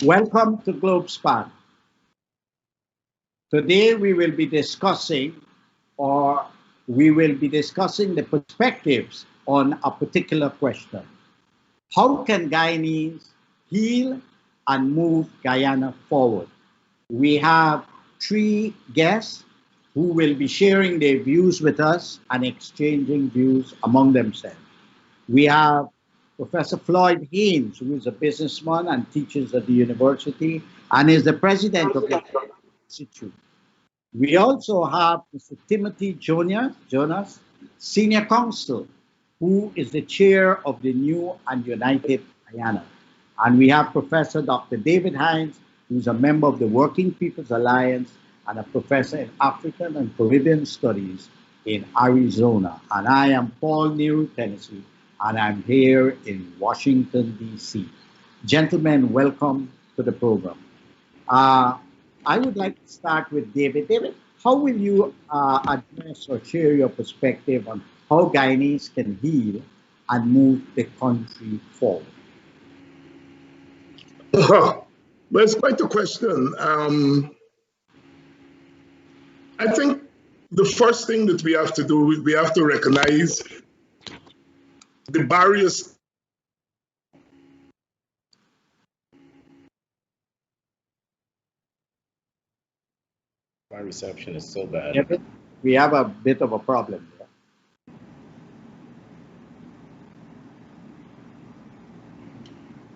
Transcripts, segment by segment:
Welcome to Globespan. Today we will be discussing the perspectives on a particular question. How can Guyanese heal and move Guyana forward? We have three guests who will be sharing their views with us and exchanging views among themselves. We have Professor Floyd Haynes, who is a businessman and teaches at the university and is the president of the Institute. We also have Mr. Timothy Jonas, Senior Counsel, who is the chair of the New and United Guyana. And we have Professor Dr. David Hinds, who is a member of the Working People's Alliance and a professor in African and Caribbean Studies in Arizona. And I am Paul Nehru, Tennessee, and I'm here in Washington, D.C. Gentlemen, welcome to the program. I would like to start with David. David, how will you address or share your perspective on how Guyanese can heal and move the country forward? Well, it's quite a question. I think the first thing that we have to do is we have to recognize the barriers. My reception is so bad. Yeah, we have a bit of a problem there.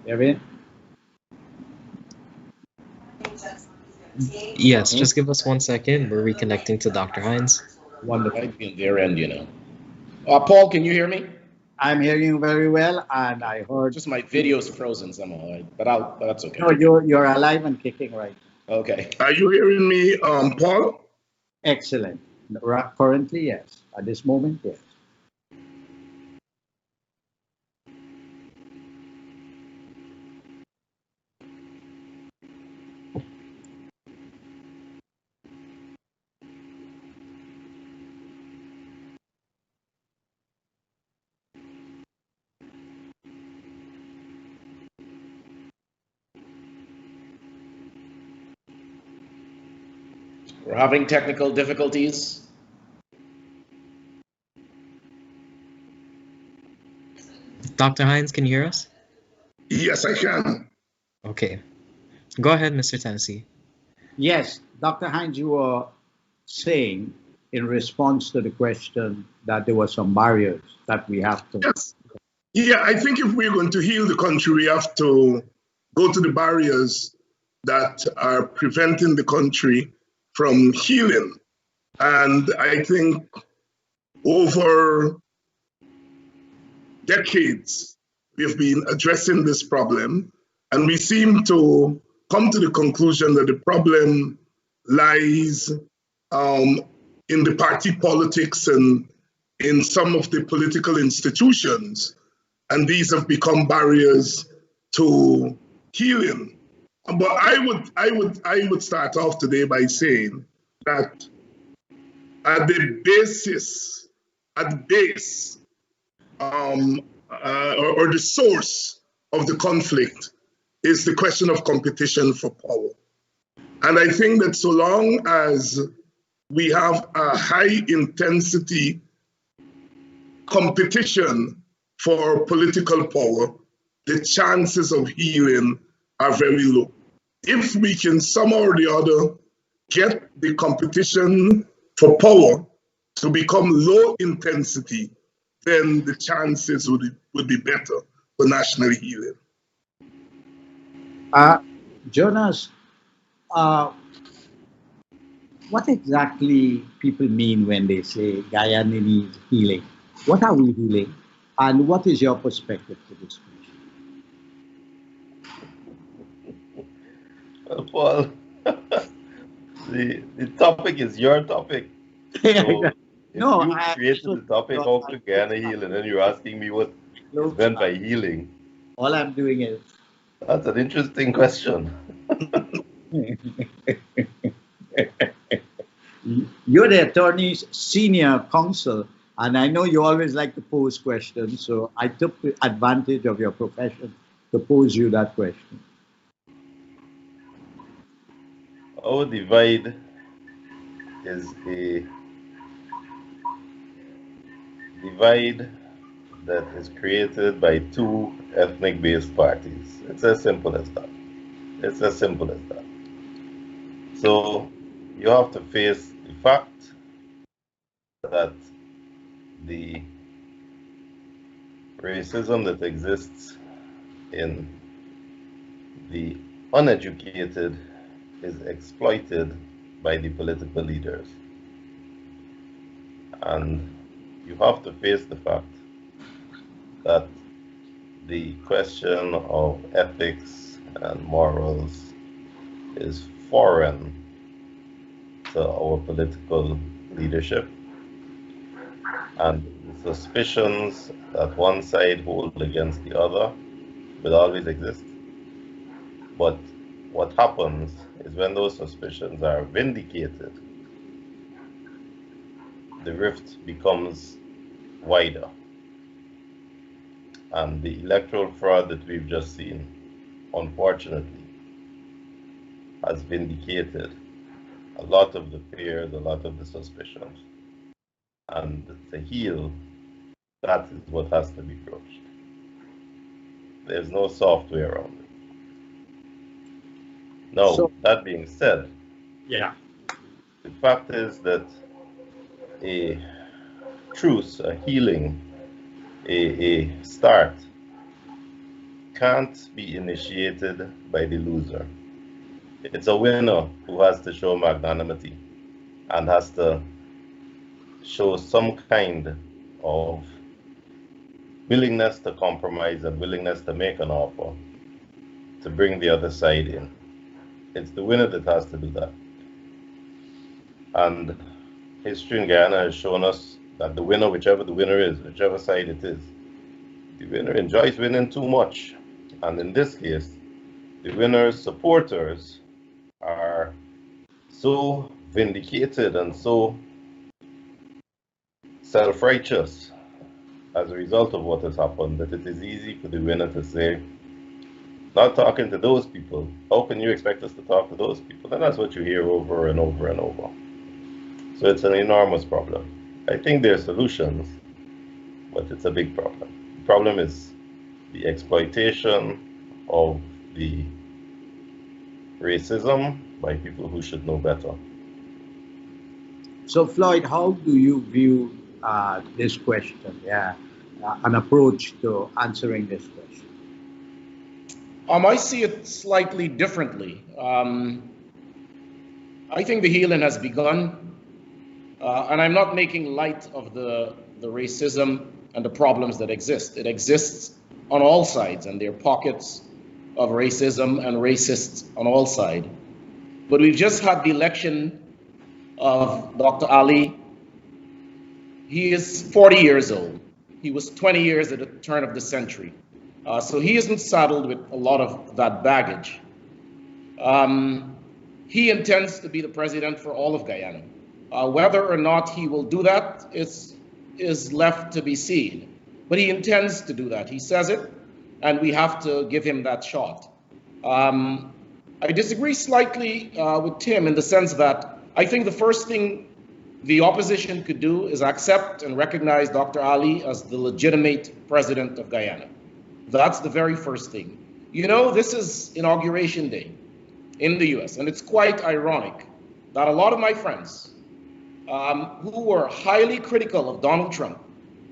David? Yes, just give us 1 second. We're reconnecting to Dr. Hinds. Wonderful. Might be on their end, you know. Paul, can you hear me? I'm hearing you very well, and I heard... Just my video's frozen somehow, right? But that's okay. No, you're alive and kicking right now. Okay. Are you hearing me, Paul? Excellent. Currently, yes. At this moment, yes. We're having technical difficulties. Dr. Hinds, can you hear us? Yes, I can. Okay. Go ahead, Mr. Tennessee. Yes, Dr. Hinds, you were saying in response to the question that there were some barriers that we have to... Yes. Yeah, I think if we're going to heal the country, we have to go to the barriers that are preventing the country from healing. And I think over decades, we've been addressing this problem, and we seem to come to the conclusion that the problem lies in the party politics and in some of the political institutions, and these have become barriers to healing. But I would start off today by saying that at the base, or the source of the conflict is the question of competition for power. And I think that so long as we have a high intensity competition for political power, the chances of healing are very low. If we can somehow or the other get the competition for power to become low intensity, then the chances would be better for national healing. Jonas, what exactly people mean when they say Guyana needs healing? What are we healing? And what is your perspective to this question? Well, Paul, the topic is your topic. So no, you created the topic of the Guyana heal, and then you're asking me what is meant by healing. All I'm doing is... That's an interesting question. You're the attorney's senior counsel, and I know you always like to pose questions, so I took advantage of your profession to pose you that question. our divide is a divide that is created by two ethnic-based parties. It's as simple as that. It's as simple as that. So you have to face the fact that the racism that exists in the uneducated is exploited by the political leaders. And you have to face the fact that the question of ethics and morals is foreign to our political leadership, and the suspicions that one side hold against the other will always exist. But what happens is when those suspicions are vindicated, the rift becomes wider. And the electoral fraud that we've just seen, unfortunately, has vindicated a lot of the fears, a lot of the suspicions. And to heal, that is what has to be broached. There's no soft way around it. Now, So, that being said, yeah. the fact is that a truce, a healing, a start can't be initiated by the loser. It's a winner who has to show magnanimity and has to show some kind of willingness to compromise and willingness to make an offer to bring the other side in. It's the winner that has to do that. And history in Guyana has shown us that the winner, whichever the winner is, whichever side it is, the winner enjoys winning too much. And in this case, the winner's supporters are so vindicated and so self-righteous as a result of what has happened that it is easy for the winner to say, not talking to those people, how can you expect us to talk to those people? And that's what you hear over and over and over. So it's an enormous problem. I think there are solutions, but it's a big problem. The problem is the exploitation of the racism by people who should know better. So, Floyd, how do you view this question? Yeah, an approach to answering this question. I see it slightly differently. I think the healing has begun, and I'm not making light of the racism and the problems that exist. It exists on all sides, and there are pockets of racism and racists on all sides. But we've just had the election of Dr. Ali. He is 40 years old. He was 20 years at the turn of the century. So he isn't saddled with a lot of that baggage. He intends to be the president for all of Guyana. Whether or not he will do that is left to be seen. But he intends to do that. He says it, and we have to give him that shot. I disagree slightly with Tim in the sense that I think the first thing the opposition could do is accept and recognize Dr. Ali as the legitimate president of Guyana. That's the very first thing. You know, this is Inauguration Day in the US, and it's quite ironic that a lot of my friends who were highly critical of Donald Trump,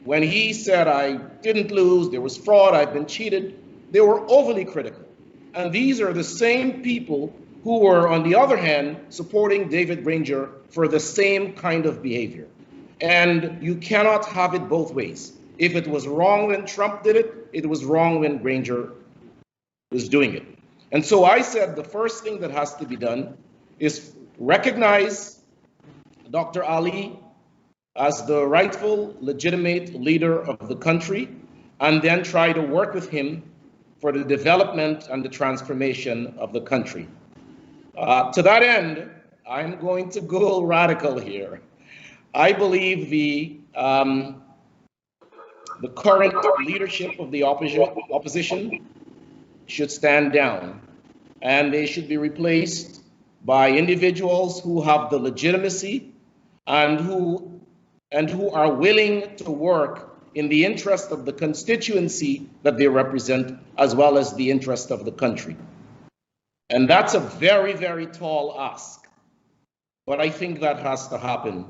when he said, I didn't lose, there was fraud, I've been cheated, they were overly critical. And these are the same people who were, on the other hand, supporting David Granger for the same kind of behavior. And you cannot have it both ways. If it was wrong when Trump did it, it was wrong when Granger was doing it. And so I said the first thing that has to be done is recognize Dr. Ali as the rightful, legitimate leader of the country, and then try to work with him for the development and the transformation of the country. To that end, I'm going to go radical here. I believe the current leadership of the opposition should stand down, and they should be replaced by individuals who have the legitimacy and who are willing to work in the interest of the constituency that they represent, as well as the interest of the country. And that's a very, very tall ask. But I think that has to happen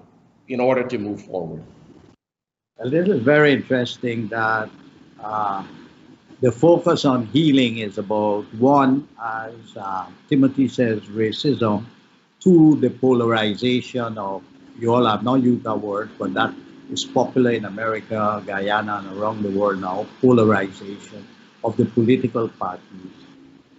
in order to move forward. This is very interesting that the focus on healing is about, one, as Timothy says, racism, two, the polarization of, you all have not used that word, but that is popular in America, Guyana, and around the world now, polarization of the political parties.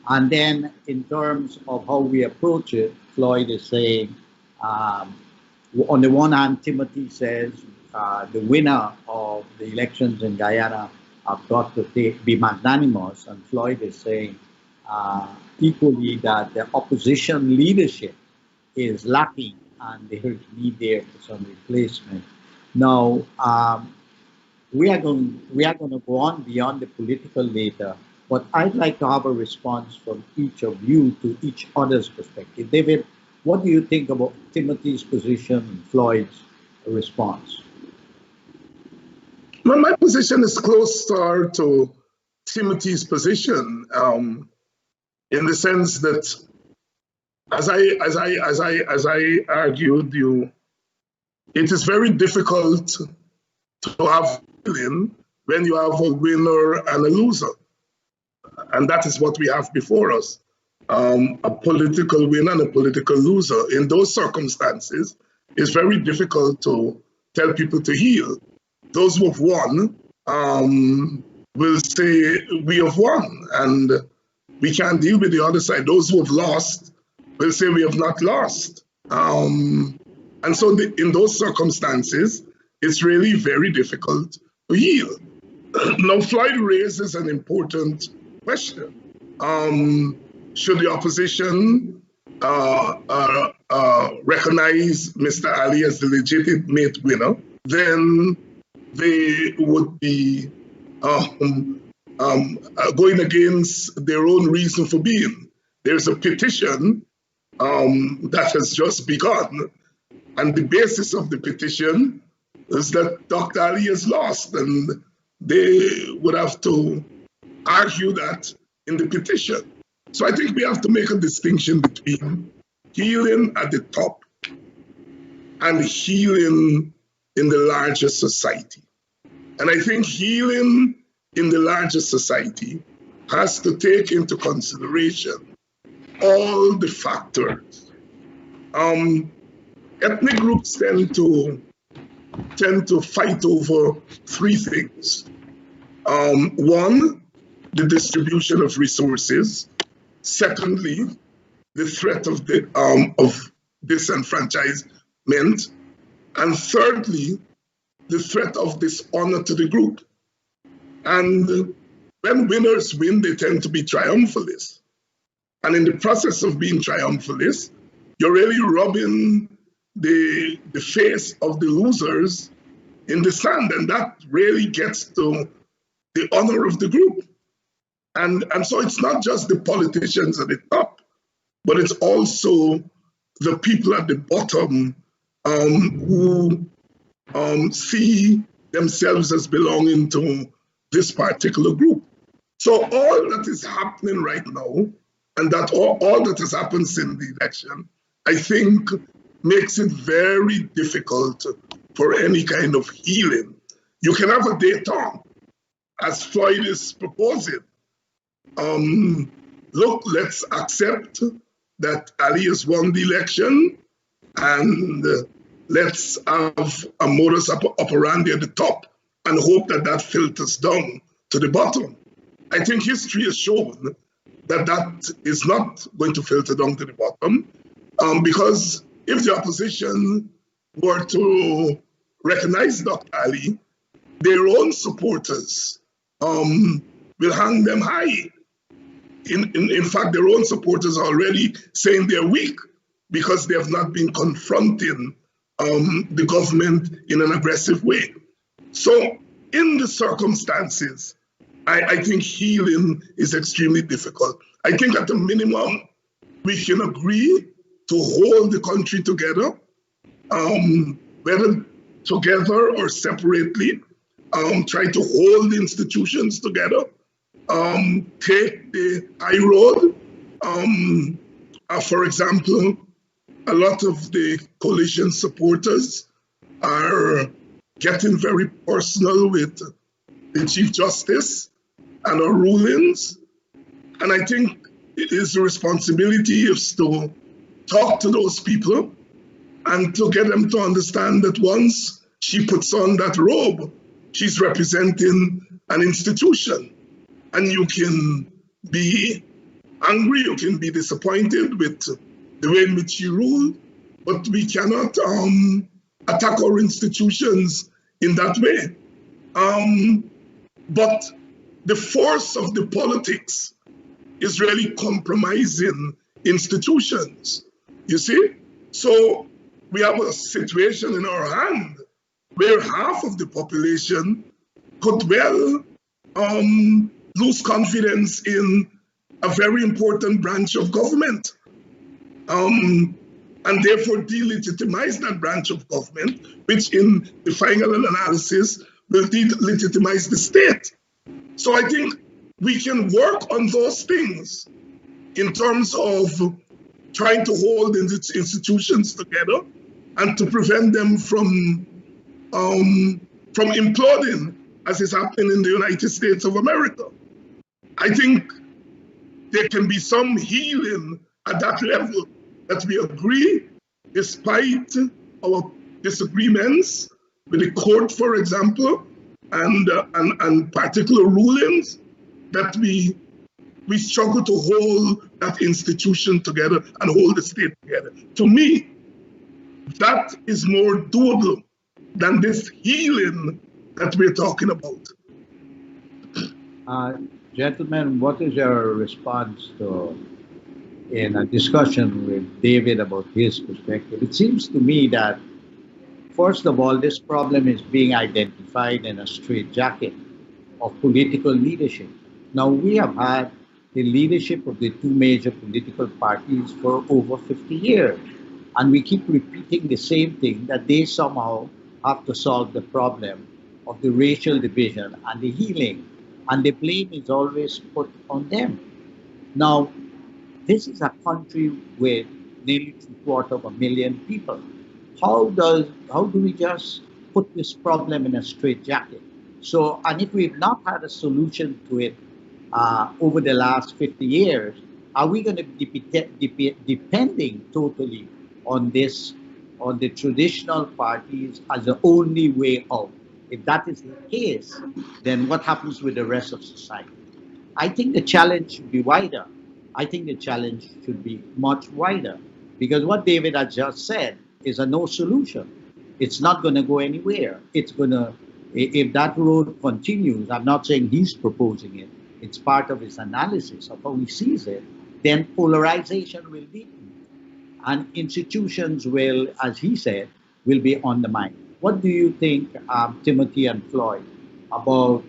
And then in terms of how we approach it, Floyd is saying, on the one hand, Timothy says the winner of the elections in Guyana have got to be magnanimous, and Floyd is saying equally that the opposition leadership is lacking and there is need there for some replacement. Now, we are going to go on beyond the political later, but I'd like to have a response from each of you to each other's perspective. David, what do you think about Timothy's position and Floyd's response? Well, my position is closer to Timothy's position, in the sense that, as I argued, it is very difficult to have healing when you have a winner and a loser, and that is what we have before us: a political winner and a political loser. In those circumstances, it's very difficult to tell people to heal. Those who have won will say, we have won, and we can't deal with the other side. Those who have lost will say, we have not lost. And so in those circumstances, it's really very difficult to heal. Now, Floyd raises an important question. Should the opposition recognize Mr. Ali as the legitimate winner? Then they would be going against their own reason for being. There's a petition that has just begun, and the basis of the petition is that Dr. Ali is lost, and they would have to argue that in the petition. So I think we have to make a distinction between healing at the top and healing in the larger society. And I think healing in the larger society has to take into consideration all the factors. Ethnic groups tend to fight over three things. One, the distribution of resources. Secondly, the threat of disenfranchisement. And thirdly, the threat of dishonor to the group. And when winners win, they tend to be triumphalists. And in the process of being triumphalists, you're really rubbing the face of the losers in the sand, and that really gets to the honor of the group. And so it's not just the politicians at the top, but it's also the people at the bottom who see themselves as belonging to this particular group. So all that is happening right now, and that all that has happened since the election, I think makes it very difficult for any kind of healing. You can have a détente, as Floyd is proposing. Look, let's accept that Ali has won the election, and let's have a modus operandi at the top and hope that that filters down to the bottom. I think history has shown that that is not going to filter down to the bottom, because if the opposition were to recognize Dr. Ali, their own supporters will hang them high. In fact, their own supporters are already saying they're weak because they have not been confronting the government in an aggressive way. So in the circumstances, I think healing is extremely difficult. I think at the minimum, we can agree to hold the country together, whether together or separately, try to hold the institutions together, take the high road. For example, a lot of the coalition supporters are getting very personal with the Chief Justice and our rulings. And I think it is the responsibility is to talk to those people and to get them to understand that once she puts on that robe, she's representing an institution. And you can be angry, you can be disappointed with the way in which she ruled, but we cannot attack our institutions in that way. But the force of the politics is really compromising institutions, you see? So we have a situation in our hand where half of the population could well lose confidence in a very important branch of government, and therefore delegitimize that branch of government, which in the final analysis will delegitimize the state. So I think we can work on those things in terms of trying to hold institutions together and to prevent them from imploding, as is happening in the United States of America. I think there can be some healing at that level, that we agree, despite our disagreements with the court, for example, and particular rulings, that we struggle to hold that institution together and hold the state together. To me, that is more doable than this healing that we're talking about. Gentlemen, what is your response to, in a discussion with David about his perspective? It seems to me that, first of all, this problem is being identified in a straitjacket of political leadership. Now, we have had the leadership of the two major political parties for over 50 years, and we keep repeating the same thing, that they somehow have to solve the problem of the racial division and the healing, and the blame is always put on them. Now, this is a country with nearly 250,000 people. How do we just put this problem in a straitjacket? So, and if we've not had a solution to it over the last 50 years, are we going to be depending totally on the traditional parties as the only way out? If that is the case, then what happens with the rest of society? I think the challenge should be wider. I think the challenge should be much wider, because what David has just said is a no solution. It's not going to go anywhere. It's going to, if that road continues, I'm not saying he's proposing it, it's part of his analysis of how he sees it, then polarization will deepen. And institutions will, as he said, will be undermined. What do you think, Timothy and Floyd, about,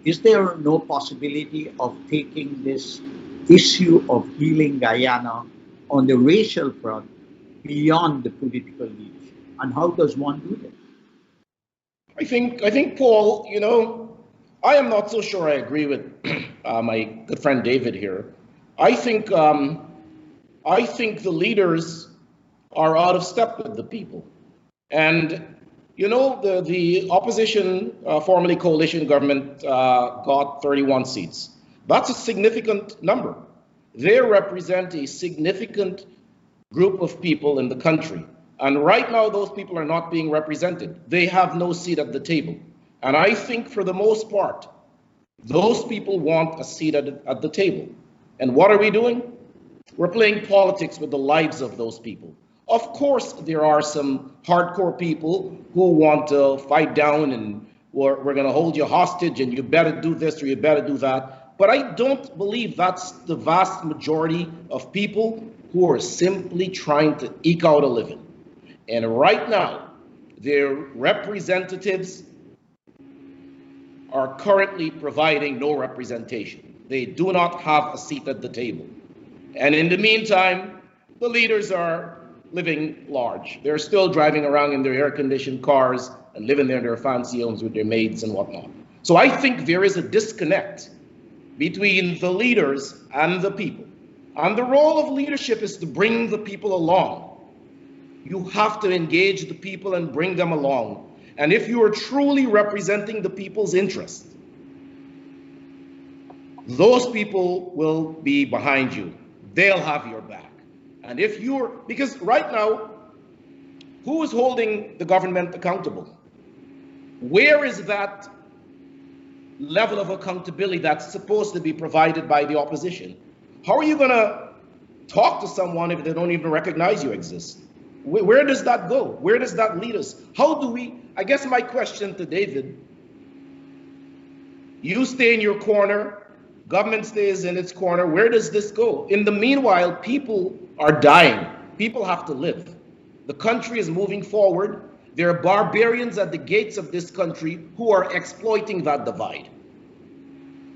is there no possibility of taking this issue of healing Guyana on the racial front beyond the political leadership? And how does one do that? I think, Paul, you know, I am not so sure I agree with my good friend David here. I think the leaders are out of step with the people. And, you know, the opposition, formerly coalition government, got 31 seats. That's a significant number. They represent a significant group of people in the country. And right now, those people are not being represented. They have no seat at the table. And I think for the most part, those people want a seat at the table. And what are we doing? We're playing politics with the lives of those people. Of course, there are some hardcore people who want to fight down and we're going to hold you hostage and you better do this or you better do that. But I don't believe that's the vast majority of people who are simply trying to eke out a living. And right now, their representatives are currently providing no representation. They do not have a seat at the table. And in the meantime, the leaders are living large. They're still driving around in their air-conditioned cars and living there in their fancy homes with their maids and whatnot. So I think there is a disconnect between the leaders and the people. And the role of leadership is to bring the people along. You have to engage the people and bring them along. And if you are truly representing the people's interests, those people will be behind you. They'll have your back. And if you're, because right now, who is holding the government accountable? Where is that level of accountability that's supposed to be provided by the opposition? How are you going to talk to someone if they don't even recognize you exist? Where does that go? Where does that lead us? How do we, I guess my question to David, you stay in your corner, government stays in its corner, where does this go? In the meanwhile, people are dying. People have to live. The country is moving forward. There are barbarians at the gates of this country who are exploiting that divide.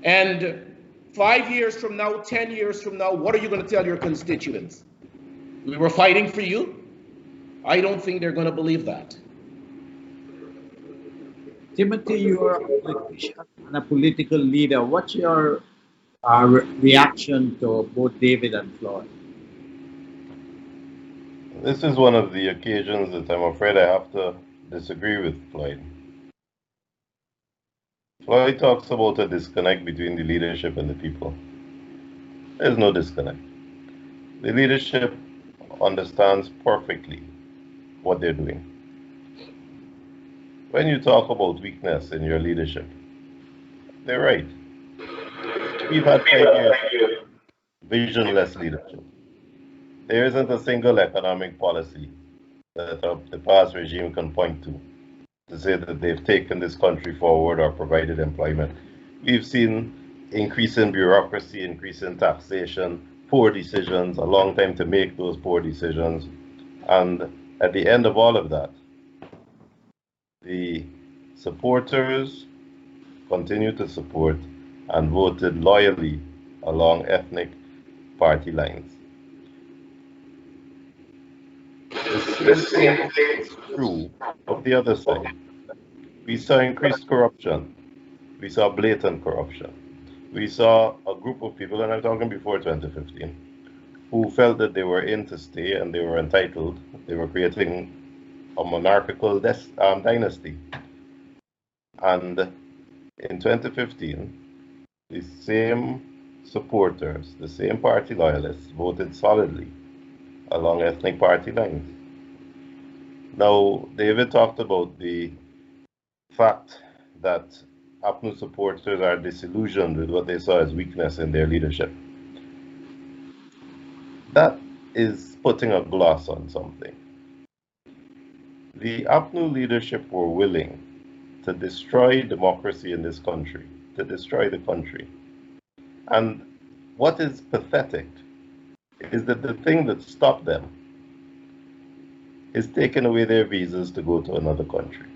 And 5 years from now, 10 years from now, what are you going to tell your constituents? We were fighting for you? I don't think they're going to believe that. Timothy, you're a politician and a political leader. What's your reaction to both David and Floyd? This is one of the occasions that I'm afraid I have to disagree with Floyd. Floyd talks about a disconnect between the leadership and the people. There's no disconnect. The leadership understands perfectly what they're doing. When you talk about weakness in your leadership, they're right. We've had 5 years of visionless leadership. There isn't a single economic policy that the past regime can point to say that they've taken this country forward or provided employment. We've seen increase in bureaucracy, increase in taxation, poor decisions, a long time to make those poor decisions. And at the end of all of that, the supporters continued to support and voted loyally along ethnic party lines. The same thing is true of the other side. We saw increased corruption. We saw blatant corruption. We saw a group of people, and I'm talking before 2015, who felt that they were in to stay and they were entitled. They were creating a monarchical dynasty. And in 2015, the same supporters, the same party loyalists voted solidly along ethnic party lines. Now, David talked about the fact that APNU supporters are disillusioned with what they saw as weakness in their leadership. That is putting a gloss on something. The APNU leadership were willing to destroy democracy in this country, to destroy the country. And what is pathetic is that the thing that stopped them is taking away their visas to go to another country.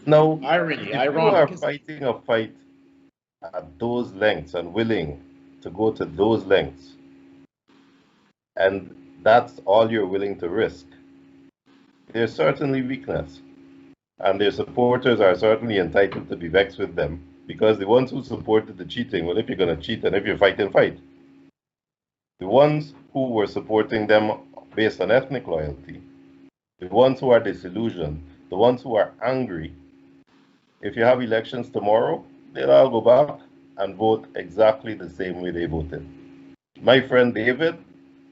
Now, if you are fighting a fight at those lengths and willing to go to those lengths, and that's all you're willing to risk, there's certainly weakness. And their supporters are certainly entitled to be vexed with them, because the ones who supported the cheating, well, if you're going to cheat and if you're fighting, fight. The ones who were supporting them based on ethnic loyalty, the ones who are disillusioned, the ones who are angry, if you have elections tomorrow, they'll all go back and vote exactly the same way they voted. My friend David,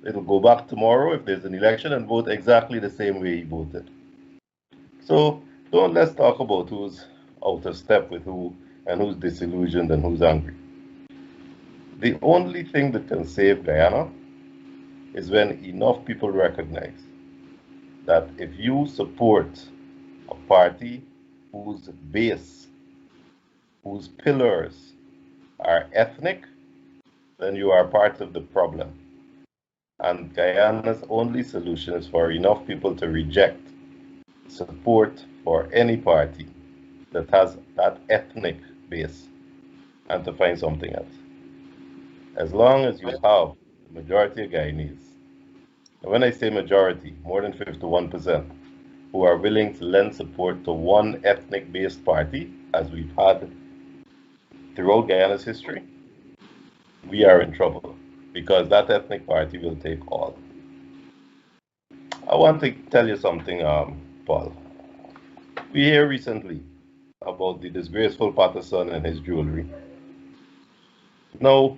it'll go back tomorrow if there's an election and vote exactly the same way he voted. So let's talk about who's out of step with who and who's disillusioned and who's angry. The only thing that can save Guyana is when enough people recognize that if you support a party whose base, whose pillars are ethnic, then you are part of the problem. And Guyana's only solution is for enough people to reject support for any party that has that ethnic base and to find something else. As long as you have the majority of Guyanese, and when I say majority, more than 51%, who are willing to lend support to one ethnic-based party, as we've had throughout Guyana's history, we are in trouble, because that ethnic party will take all. I want to tell you something, Paul. We hear recently about the disgraceful Patterson and his jewelry. Now,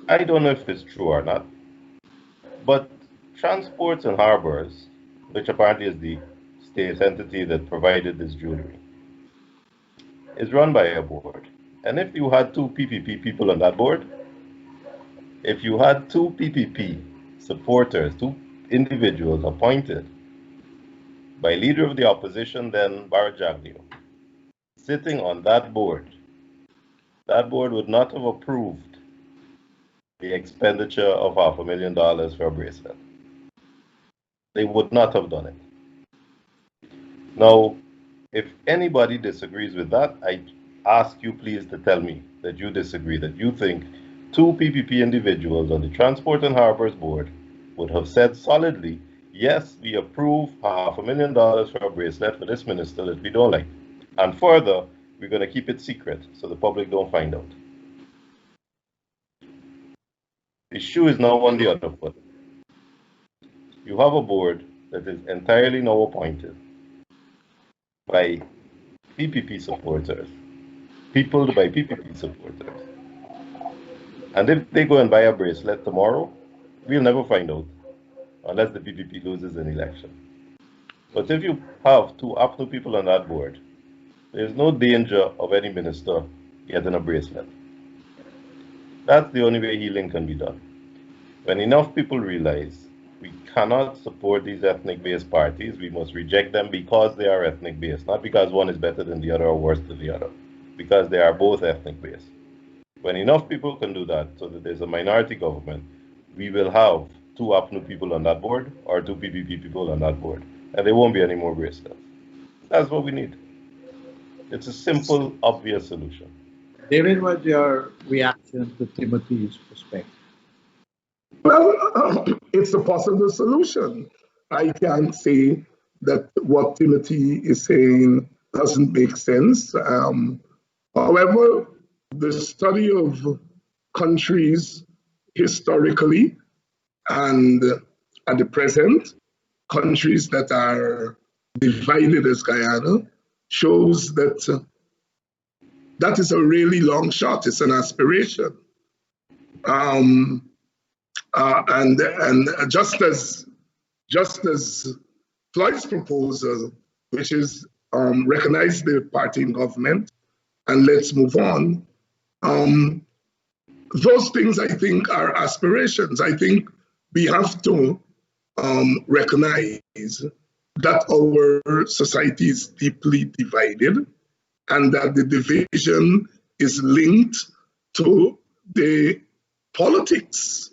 I don't know if it's true or not, but Transports and Harbors, which apparently is the state entity that provided this jewelry, is run by a board. And if you had two PPP people on that board, if you had two PPP supporters, two individuals appointed by leader of the opposition, then Barajagio, sitting on that board would not have approved the expenditure of $500,000 for a bracelet. They would not have done it. Now, if anybody disagrees with that, I ask you please to tell me that you disagree, that you think two PPP individuals on the Transport and Harbors Board would have said solidly, yes, we approve $500,000 for a bracelet for this minister that we don't like. And further, we're going to keep it secret so the public don't find out. The shoe is now on the other foot. You have a board that is entirely now appointed by PPP supporters, people by PPP supporters. And if they go and buy a bracelet tomorrow, we'll never find out, unless the PPP loses an election. But if you have two APNU people on that board, there's no danger of any minister getting a bracelet. That's the only way healing can be done. When enough people realize we cannot support these ethnic-based parties, we must reject them because they are ethnic-based, not because one is better than the other or worse than the other, because they are both ethnic-based. When enough people can do that so that there's a minority government, we will have two APNU people on that board or two PPP people on that board, and there won't be any more bracelets. That's what we need. It's a simple, obvious solution. David, what's your reaction to Timothy's perspective? Well, it's a possible solution. I can't say that what Timothy is saying doesn't make sense. However, the study of countries historically and at the present, countries that are divided as Guyana, shows that that is a really long shot. It's an aspiration. And just as Floyd's proposal, which is recognize the party in government and let's move on, those things I think are aspirations. I think we have to recognize that our society is deeply divided and that the division is linked to the politics,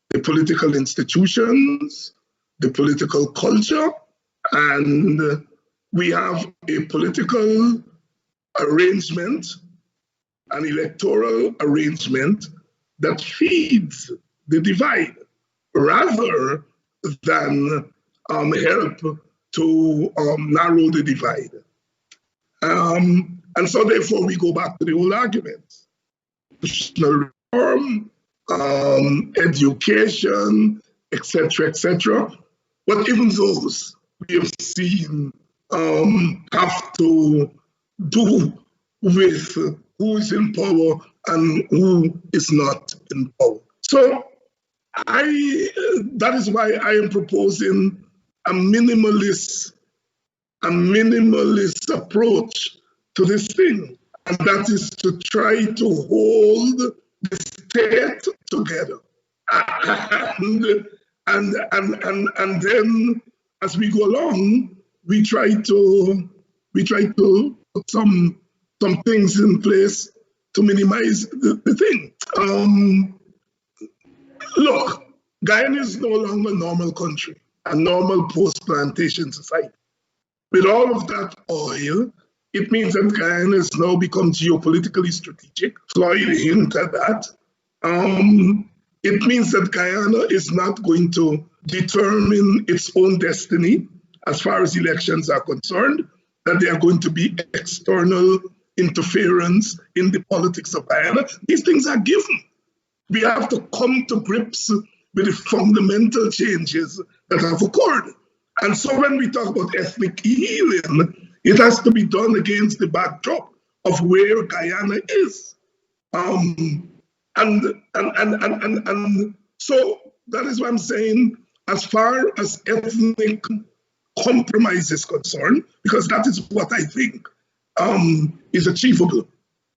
the political institutions, the political culture, and we have a political arrangement, an electoral arrangement that feeds the divide rather than help to narrow the divide. And so therefore we go back to the old arguments. National reform, education, etc. But even those we have seen have to do with who is in power and who is not in power. So that is why I am proposing a minimalist approach to this thing, and that is to try to hold the state together, and then as we go along, we try to put some things in place to minimize the thing. Look, Guyana is no longer a normal country, a normal post-plantation society. With all of that oil, it means that Guyana has now become geopolitically strategic. Floyd hinted at that. it means that Guyana is not going to determine its own destiny as far as elections are concerned, that there are going to be external interference in the politics of Guyana. These things are given. We have to come to grips with the fundamental changes that have occurred. And so when we talk about ethnic healing, it has to be done against the backdrop of where Guyana is. And so that is what I'm saying, as far as ethnic compromise is concerned, because that is what I think is achievable.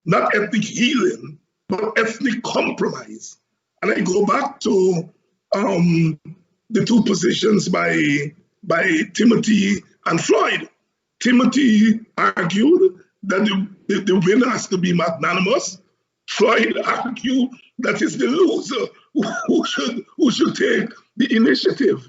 Not ethnic healing, but ethnic compromise. And I go back to the two positions by Timothy and Floyd. Timothy argued that the winner has to be magnanimous. Floyd argued that it's the loser who should take the initiative.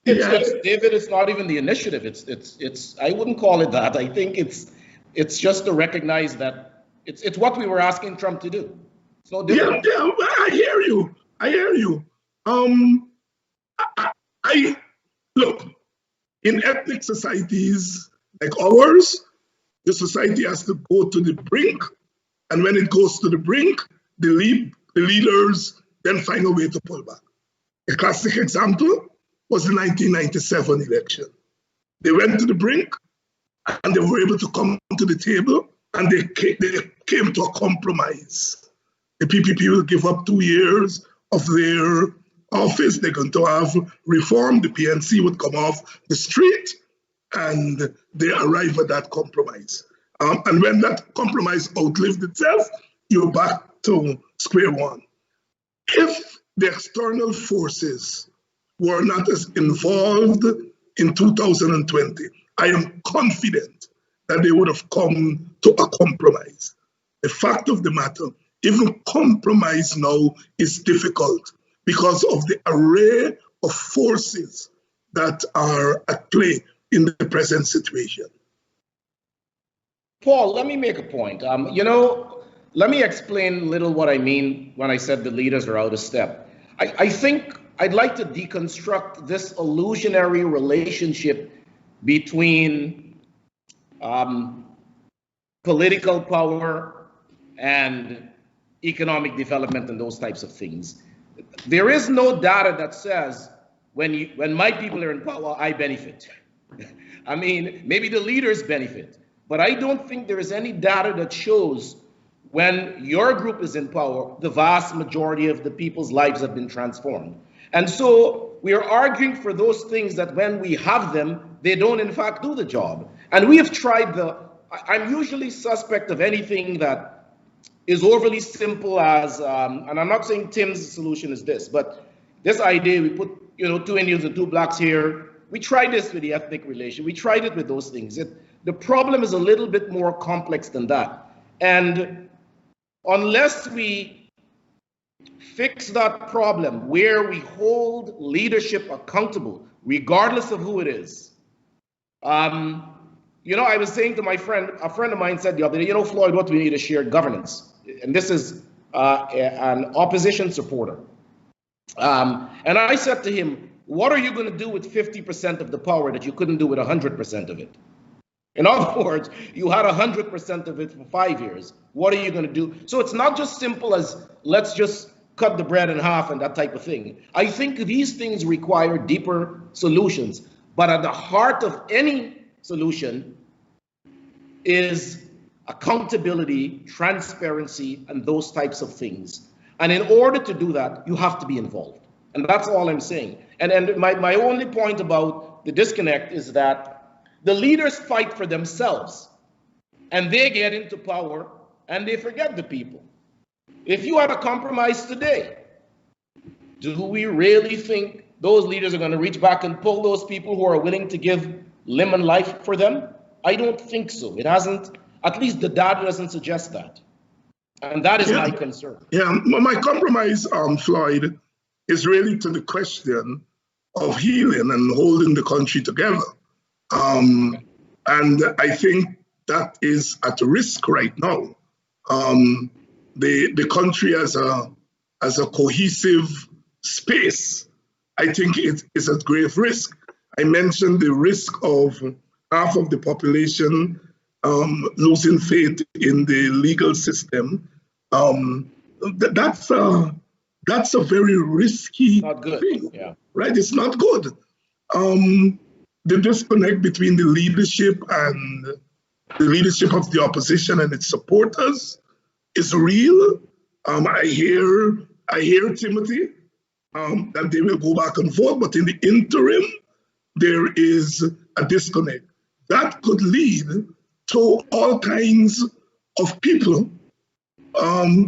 David, it's not even the initiative. It's I wouldn't call it that. I think it's just to recognize that it's what we were asking Trump to do. It's no different. Yeah, I hear you. I look, in ethnic societies like ours, the society has to go to the brink, and when it goes to the brink, the leaders then find a way to pull back. A classic example was the 1997 election. They went to the brink, and they were able to come to the table, and they came to a compromise. The PPP will give up 2 years of their office. They're going to have reform. The PNC would come off the street, and they arrive at that compromise. And when that compromise outlived itself, you're back to square one. If the external forces were not as involved in 2020, I am confident that they would have come to a compromise. The fact of the matter, even compromise now is difficult because of the array of forces that are at play in the present situation. Paul, let me make a point. Let me explain a little what I mean when I said the leaders are out of step. I think I'd like to deconstruct this illusionary relationship between political power and economic development and those types of things. There is no data that says when my people are in power, I benefit. I mean, maybe the leaders benefit, but I don't think there is any data that shows when your group is in power, the vast majority of the people's lives have been transformed. And so we are arguing for those things that when we have them, they don't in fact do the job. And we have tried I'm usually suspect of anything that is overly simple as, and I'm not saying Tim's solution is this, but this idea, we put 2 Indians and 2 blacks here. We tried this with the ethnic relation. We tried it with those things. The problem is a little bit more complex than that. And unless we fix that problem where we hold leadership accountable, regardless of who it is. I was saying to my friend, a friend of mine said the other day, Floyd, what we need is shared governance. And this is an opposition supporter. And I said to him, what are you going to do with 50% of the power that you couldn't do with 100% of it? In other words, you had 100% of it for 5 years. What are you going to do? So it's not just simple as let's just cut the bread in half and that type of thing. I think these things require deeper solutions. But at the heart of any solution is accountability, transparency, and those types of things. And in order to do that, you have to be involved. And that's all I'm saying. And my only point about the disconnect is that the leaders fight for themselves and they get into power and they forget the people. If you had a compromise today, do we really think those leaders are going to reach back and pull those people who are willing to give limb and life for them? I don't think so. It hasn't, at least the data doesn't suggest that. And that is my concern. Yeah, my compromise, Floyd, is really to the question of healing and holding the country together. And I think that is at risk right now. the country as a cohesive space, I think it is at grave risk. I mentioned the risk of half of the population losing faith in the legal system. That's a very risky thing, right? It's not good. The disconnect between the leadership and the leadership of the opposition and its supporters is real. I hear Timothy, that they will go back and forth, but in the interim, there is a disconnect. That could lead to all kinds of people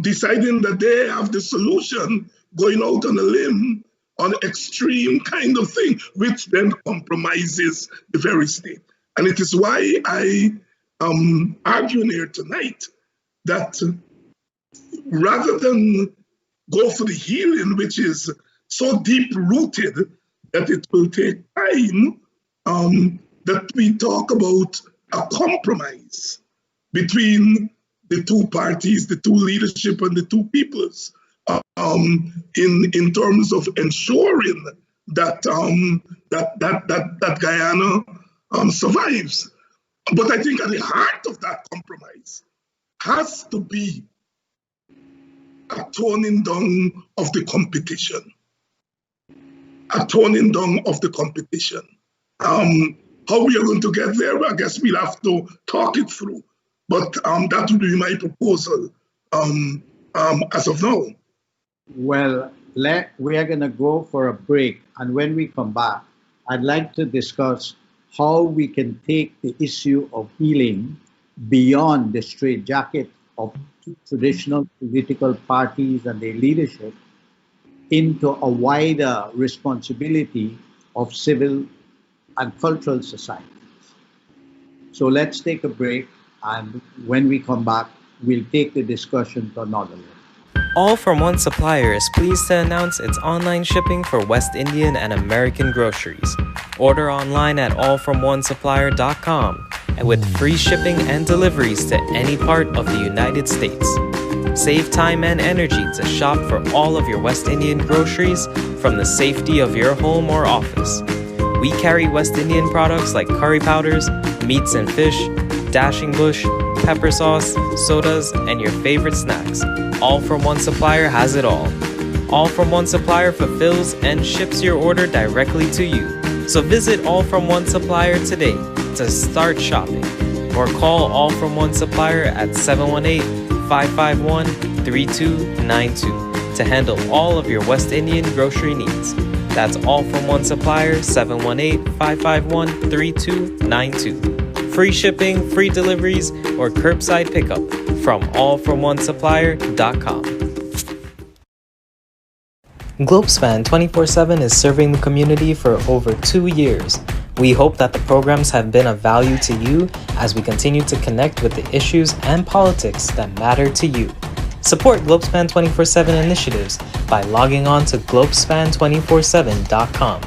deciding that they have the solution, going out on a limb, on an extreme kind of thing, which then compromises the very state. And it is why I am arguing here tonight that rather than go for the healing, which is so deep-rooted that it will take time, that we talk about a compromise between the two parties, the two leadership, and the two peoples, in terms of ensuring that that Guyana survives. But I think at the heart of that compromise has to be a toning down of the competition. A toning down of the competition. How we are going to get there, I guess we'll have to talk it through. But that would be my proposal as of now. Well, we are going to go for a break. And when we come back, I'd like to discuss how we can take the issue of healing beyond the straitjacket of traditional political parties and their leadership into a wider responsibility of civil and cultural societies. So let's take a break, and when we come back, we'll take the discussion to another level. All From One Supplier is pleased to announce its online shipping for West Indian and American groceries. Order online at allfromonesupplier.com and with free shipping and deliveries to any part of the United States. Save time and energy to shop for all of your West Indian groceries from the safety of your home or office. We carry West Indian products like curry powders, meats and fish, dashing bush, pepper sauce, sodas, and your favorite snacks. All From One Supplier has it all. All From One Supplier fulfills and ships your order directly to you. So visit All From One Supplier today to start shopping, or call All From One Supplier at 718-551-3292 to handle all of your West Indian grocery needs. That's All From One Supplier, 718-551-3292. Free shipping, free deliveries, or curbside pickup from allfromonesupplier.com. Globespan 24x7 is serving the community for over 2 years. We hope that the programs have been of value to you as we continue to connect with the issues and politics that matter to you. Support Globespan 24x7 initiatives by logging on to globespan247.com.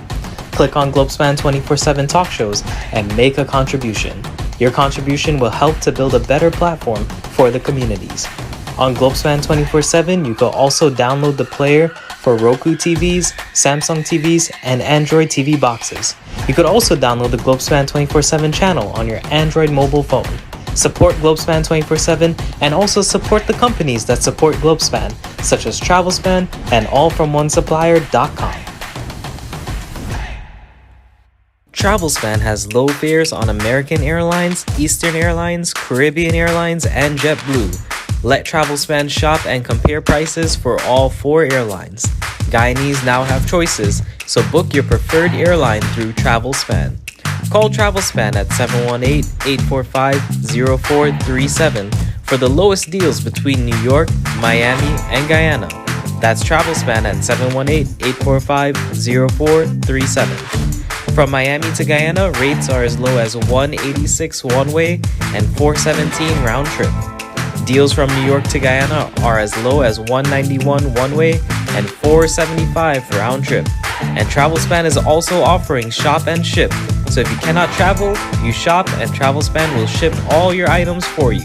Click on Globespan 24x7 talk shows and make a contribution. Your contribution will help to build a better platform for the communities. On Globespan 24x7, you can also download the player for Roku TVs, Samsung TVs, and Android TV boxes. You could also download the Globespan 24x7 channel on your Android mobile phone. Support Globespan 24x7 and also support the companies that support Globespan, such as Travelspan and allfromonesupplier.com. Travelspan has low fares on American Airlines, Eastern Airlines, Caribbean Airlines, and JetBlue. Let Travelspan shop and compare prices for all 4 airlines. Guyanese now have choices, so book your preferred airline through Travelspan. Call Travelspan at 718-845-0437 for the lowest deals between New York, Miami, and Guyana. That's Travelspan at 718-845-0437. From Miami to Guyana, rates are as low as $186 one-way and $417 round-trip. Deals from New York to Guyana are as low as $191 one-way and $475 round-trip. And Travelspan is also offering shop and ship. So if you cannot travel, you shop and Travelspan will ship all your items for you.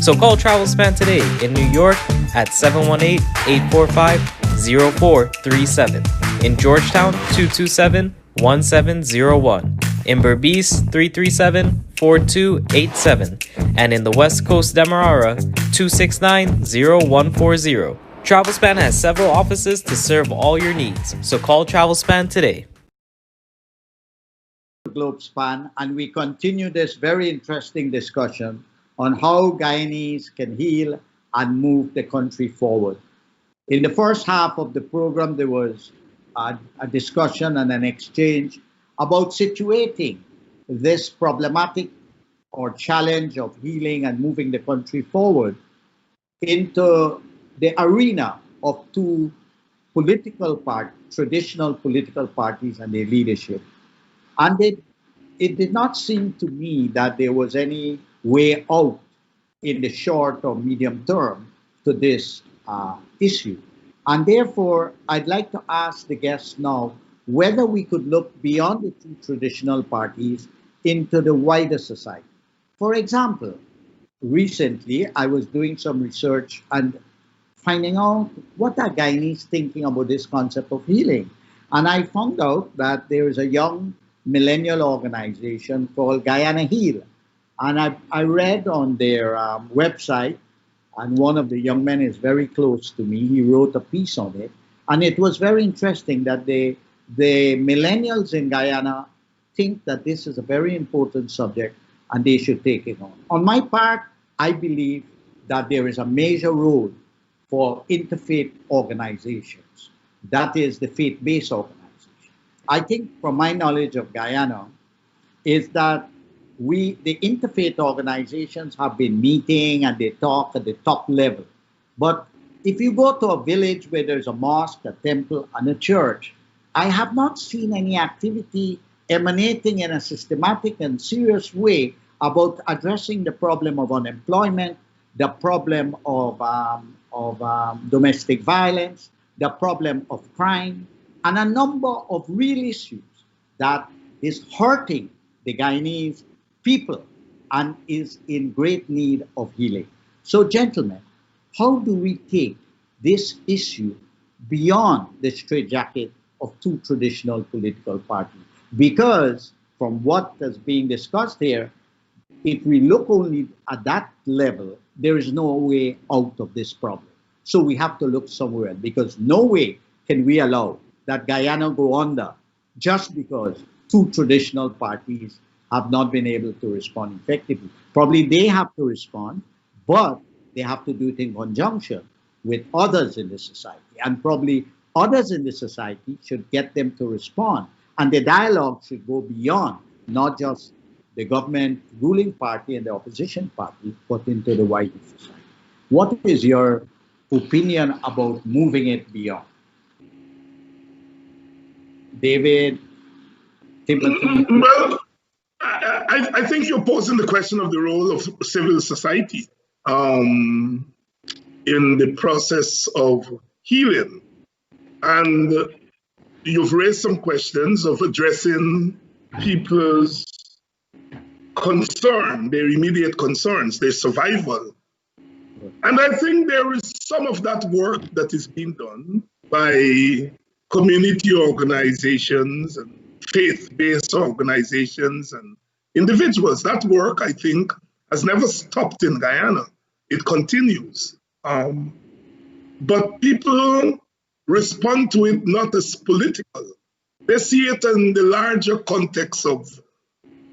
So call TravelSpan today in New York at 718-845-0437. In Georgetown, 227-1701. In Berbice, 337-4287. And in the West Coast Demerara, 269-0140. TravelSpan has several offices to serve all your needs, so call TravelSpan today. Globespan, and we continue this very interesting discussion on how Guyanese can heal and move the country forward. In the first half of the program, there was a discussion and an exchange about situating this problematic or challenge of healing and moving the country forward into the arena of two traditional political parties and their leadership. And it did not seem to me that there was any way out in the short or medium term to this issue. And therefore, I'd like to ask the guests now whether we could look beyond the two traditional parties into the wider society. For example, recently I was doing some research and finding out what are Guyanese thinking about this concept of healing. And I found out that there is a young millennial organization called Guyana Heal. And I read on their website, and one of the young men is very close to me. He wrote a piece on it. And it was very interesting that the millennials in Guyana think that this is a very important subject and they should take it on. On my part, I believe that there is a major role for interfaith organizations. That is the faith-based organization. I think from my knowledge of Guyana is that the interfaith organizations have been meeting and they talk at the top level. But if you go to a village where there's a mosque, a temple, and a church, I have not seen any activity emanating in a systematic and serious way about addressing the problem of unemployment, the problem of domestic violence, the problem of crime, and a number of real issues that is hurting the Guyanese people and is in great need of healing. So, gentlemen, how do we take this issue beyond the straitjacket of two traditional political parties? Because from what is being discussed here, if we look only at that level, there is no way out of this problem. So we have to look somewhere else, because no way can we allow that Guyana go under just because two traditional parties have not been able to respond effectively. Probably they have to respond, but they have to do it in conjunction with others in the society. And probably others in the society should get them to respond. And the dialogue should go beyond not just the government ruling party and the opposition party, but into the wider society. What is your opinion about moving it beyond? David, Timothy? Well, I think you're posing the question of the role of civil society in the process of healing. And you've raised some questions of addressing people's concern, their immediate concerns, their survival. And I think there is some of that work that is being done by community organizations and faith-based organizations and individuals. That work, I think, has never stopped in Guyana. It continues. But people respond to it not as political. They see it in the larger context of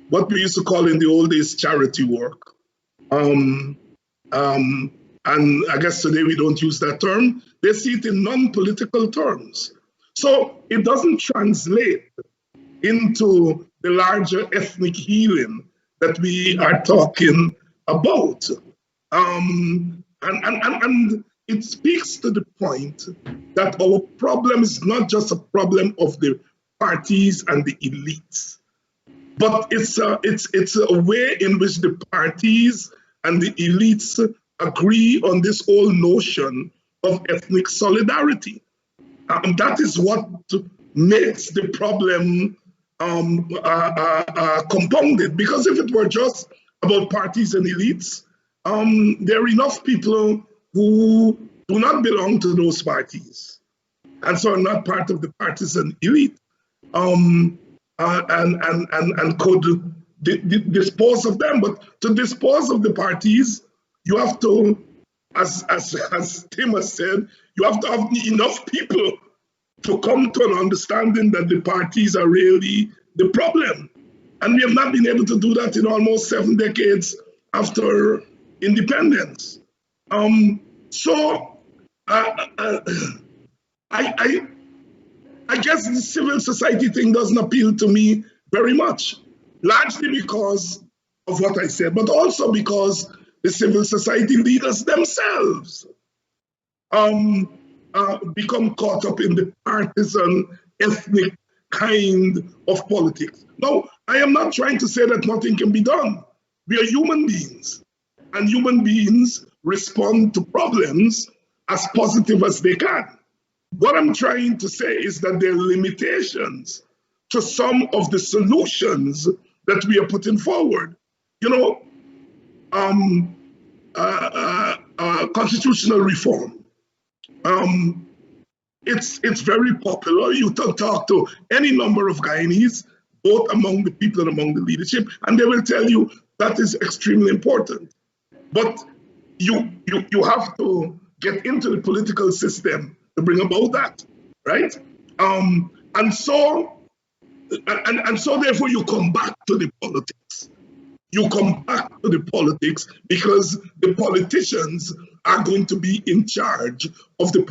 what we used to call in the old days charity work. And I guess today we don't use that term. They see it in non-political terms. So it doesn't translate into the larger ethnic healing that we are talking about. And it speaks to the point that our problem is not just a problem of the parties and the elites, but it's a way in which the parties and the elites agree on this whole notion of ethnic solidarity. That is what makes the problem compounded. Because if it were just about parties and elites, there are enough people who do not belong to those parties, and so are not part of the partisan elite, and could dispose of them. But to dispose of the parties, you have to, as Tim has said, you have to have enough people to come to an understanding that the parties are really the problem. And we have not been able to do that in almost 7 decades after independence. So I guess the civil society thing doesn't appeal to me very much, largely because of what I said, but also because the civil society leaders themselves become caught up in the partisan, ethnic kind of politics. Now, I am not trying to say that nothing can be done. We are human beings, and human beings respond to problems as positive as they can. What I'm trying to say is that there are limitations to some of the solutions that we are putting forward. You know, constitutional reform. It's very popular. You talk to any number of Guyanese, both among the people and among the leadership, and they will tell you that is extremely important. But you have to get into the political system to bring about that, right? And so therefore you come back to the politics. You come back to the politics because the politicians are going to be in charge of the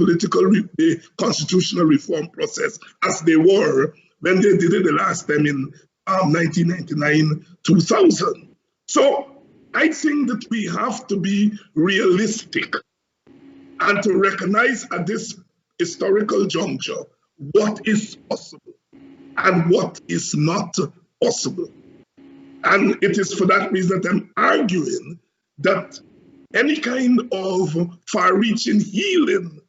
the constitutional reform process, as they were when they did it the last time in 1999-2000. So I think that we have to be realistic and to recognize at this historical juncture what is possible and what is not possible. And it is for that reason that I'm arguing that any kind of far-reaching healing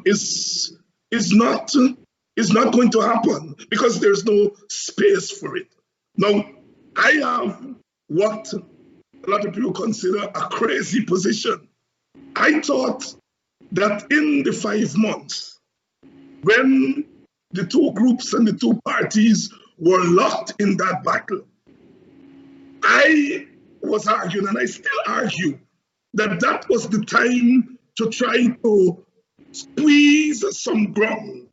is not going to happen because there's no space for it. Now, I have what a lot of people consider a crazy position. I thought that in the 5 months, when the two groups and the two parties were locked in that battle, I was arguing, and I still argue, that that was the time to try to squeeze some ground,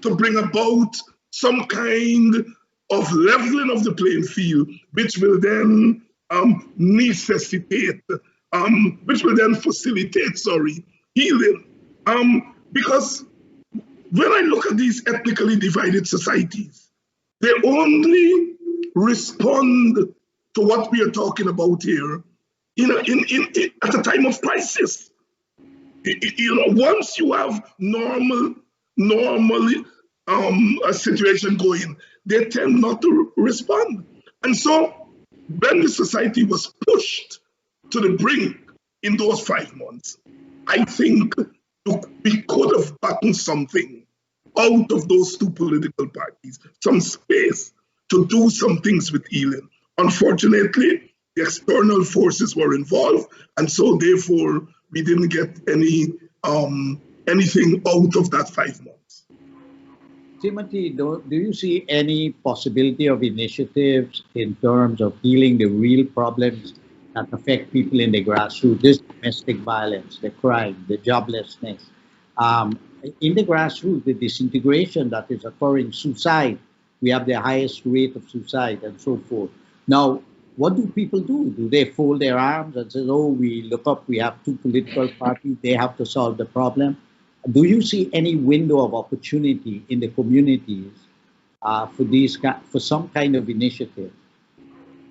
to bring about some kind of leveling of the playing field, which will then facilitate healing. Because when I look at these ethnically divided societies, they only respond to what we are talking about here at a time of crisis. Once you have normally a situation going, they tend not to respond. And so when the society was pushed to the brink in those 5 months, I think we could have gotten something out of those two political parties, some space to do some things with healing. Unfortunately, the external forces were involved, and so therefore we didn't get anything out of that 5 months. Timothy, do you see any possibility of initiatives in terms of healing the real problems that affect people in the grassroots, this domestic violence, the crime, the joblessness? In the grassroots, the disintegration that is occurring, suicide, we have the highest rate of suicide and so forth. Now, what do people do? Do they fold their arms and say, oh, we look up, we have two political parties, they have to solve the problem? Do you see any window of opportunity in the communities for some kind of initiative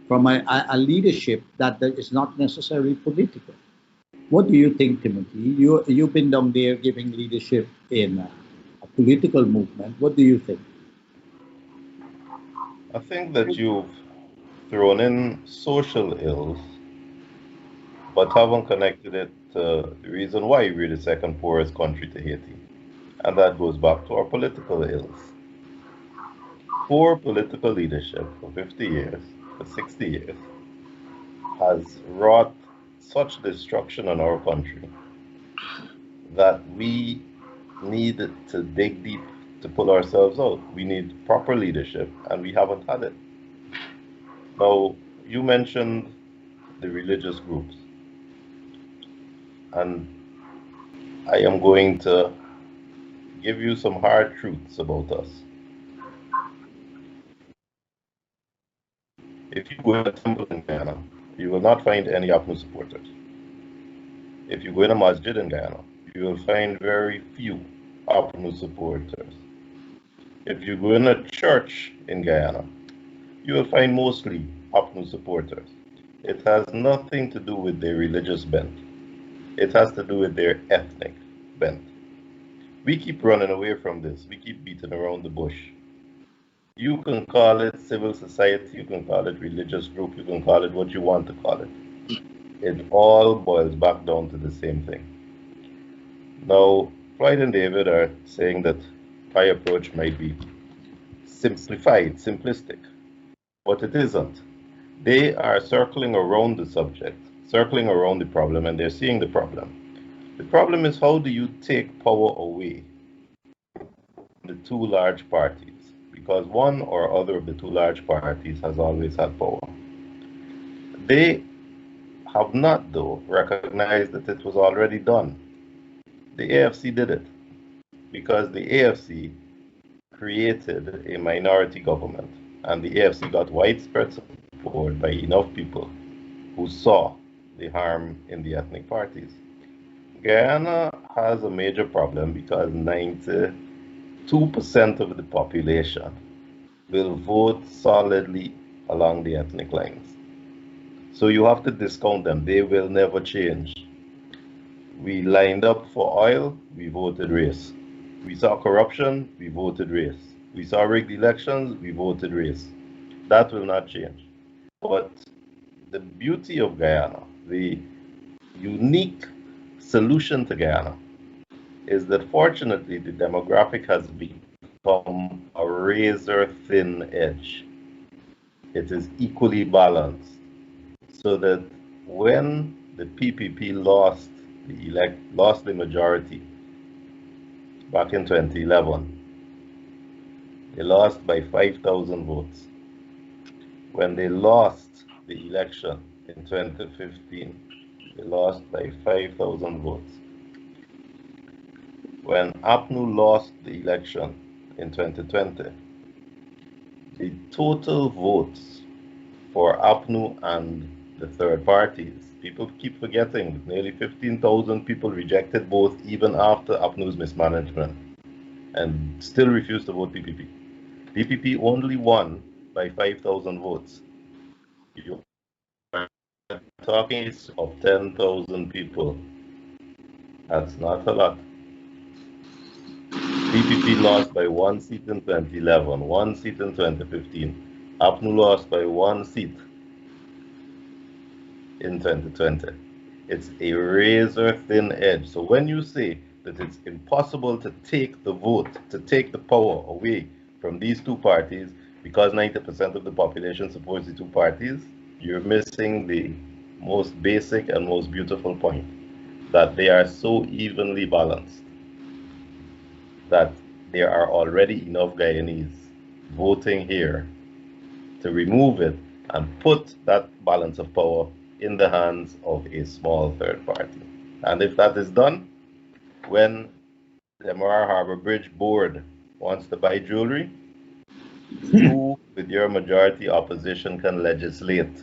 from a leadership that is not necessarily political? What do you think, Timothy? You've been down there giving leadership in a political movement. What do you think? I think that you've thrown in social ills, but haven't connected it to the reason why we're the second poorest country to Haiti. And that goes back to our political ills. Poor political leadership for 50 years, for 60 years, has wrought such destruction in our country that we need to dig deep to pull ourselves out. We need proper leadership, and we haven't had it. Now, you mentioned the religious groups, and I am going to give you some hard truths about us. If you go in a temple in Guyana, you will not find any Apnu supporters. If you go in a masjid in Guyana, you will find very few Apnu supporters. If you go in a church in Guyana, you will find mostly Apnu supporters. It has nothing to do with their religious bent. It has to do with their ethnic bent. We keep running away from this. We keep beating around the bush. You can call it civil society, you can call it religious group, you can call it what you want to call it. It all boils back down to the same thing. Now, Floyd and David are saying that my approach might be simplified, simplistic, but it isn't. They are circling around the subject, circling around the problem, and they're seeing the problem. The problem is, how do you take power away from the two large parties? Because one or other of the two large parties has always had power. They have not, though, recognized that it was already done. The AFC did it because the AFC created a minority government, and the AFC got widespread support by enough people who saw the harm in the ethnic parties. Guyana has a major problem because 92% of the population will vote solidly along the ethnic lines. So you have to discount them. They will never change. We lined up for oil, we voted race. We saw corruption, we voted race. We saw rigged elections, we voted race. That will not change. But the beauty of Guyana, the unique solution to Guyana, is that fortunately the demographic has become a razor-thin edge. It is equally balanced, so that when the PPP lost the majority back in 2011, they lost by 5,000 votes. When they lost the election in 2015, they lost by 5,000 votes. When Apnu lost the election in 2020, the total votes for Apnu and the third parties, people keep forgetting, nearly 15,000 people rejected both even after Apnu's mismanagement and still refused to vote PPP. PPP only won by 5,000 votes. You are talking of 10,000 people. That's not a lot. PPP lost by 1 seat in 2011, 1 seat in 2015. Apnu lost by 1 seat in 2020. It's a razor-thin edge. So when you say that it's impossible to take the vote, to take the power away from these two parties because 90% of the population supports the two parties, you're missing the most basic and most beautiful point, that they are so evenly balanced that there are already enough Guyanese voting here to remove it and put that balance of power in the hands of a small third party. And if that is done, when the Morar Harbor Bridge Board wants to buy jewelry, you, with your majority opposition, can legislate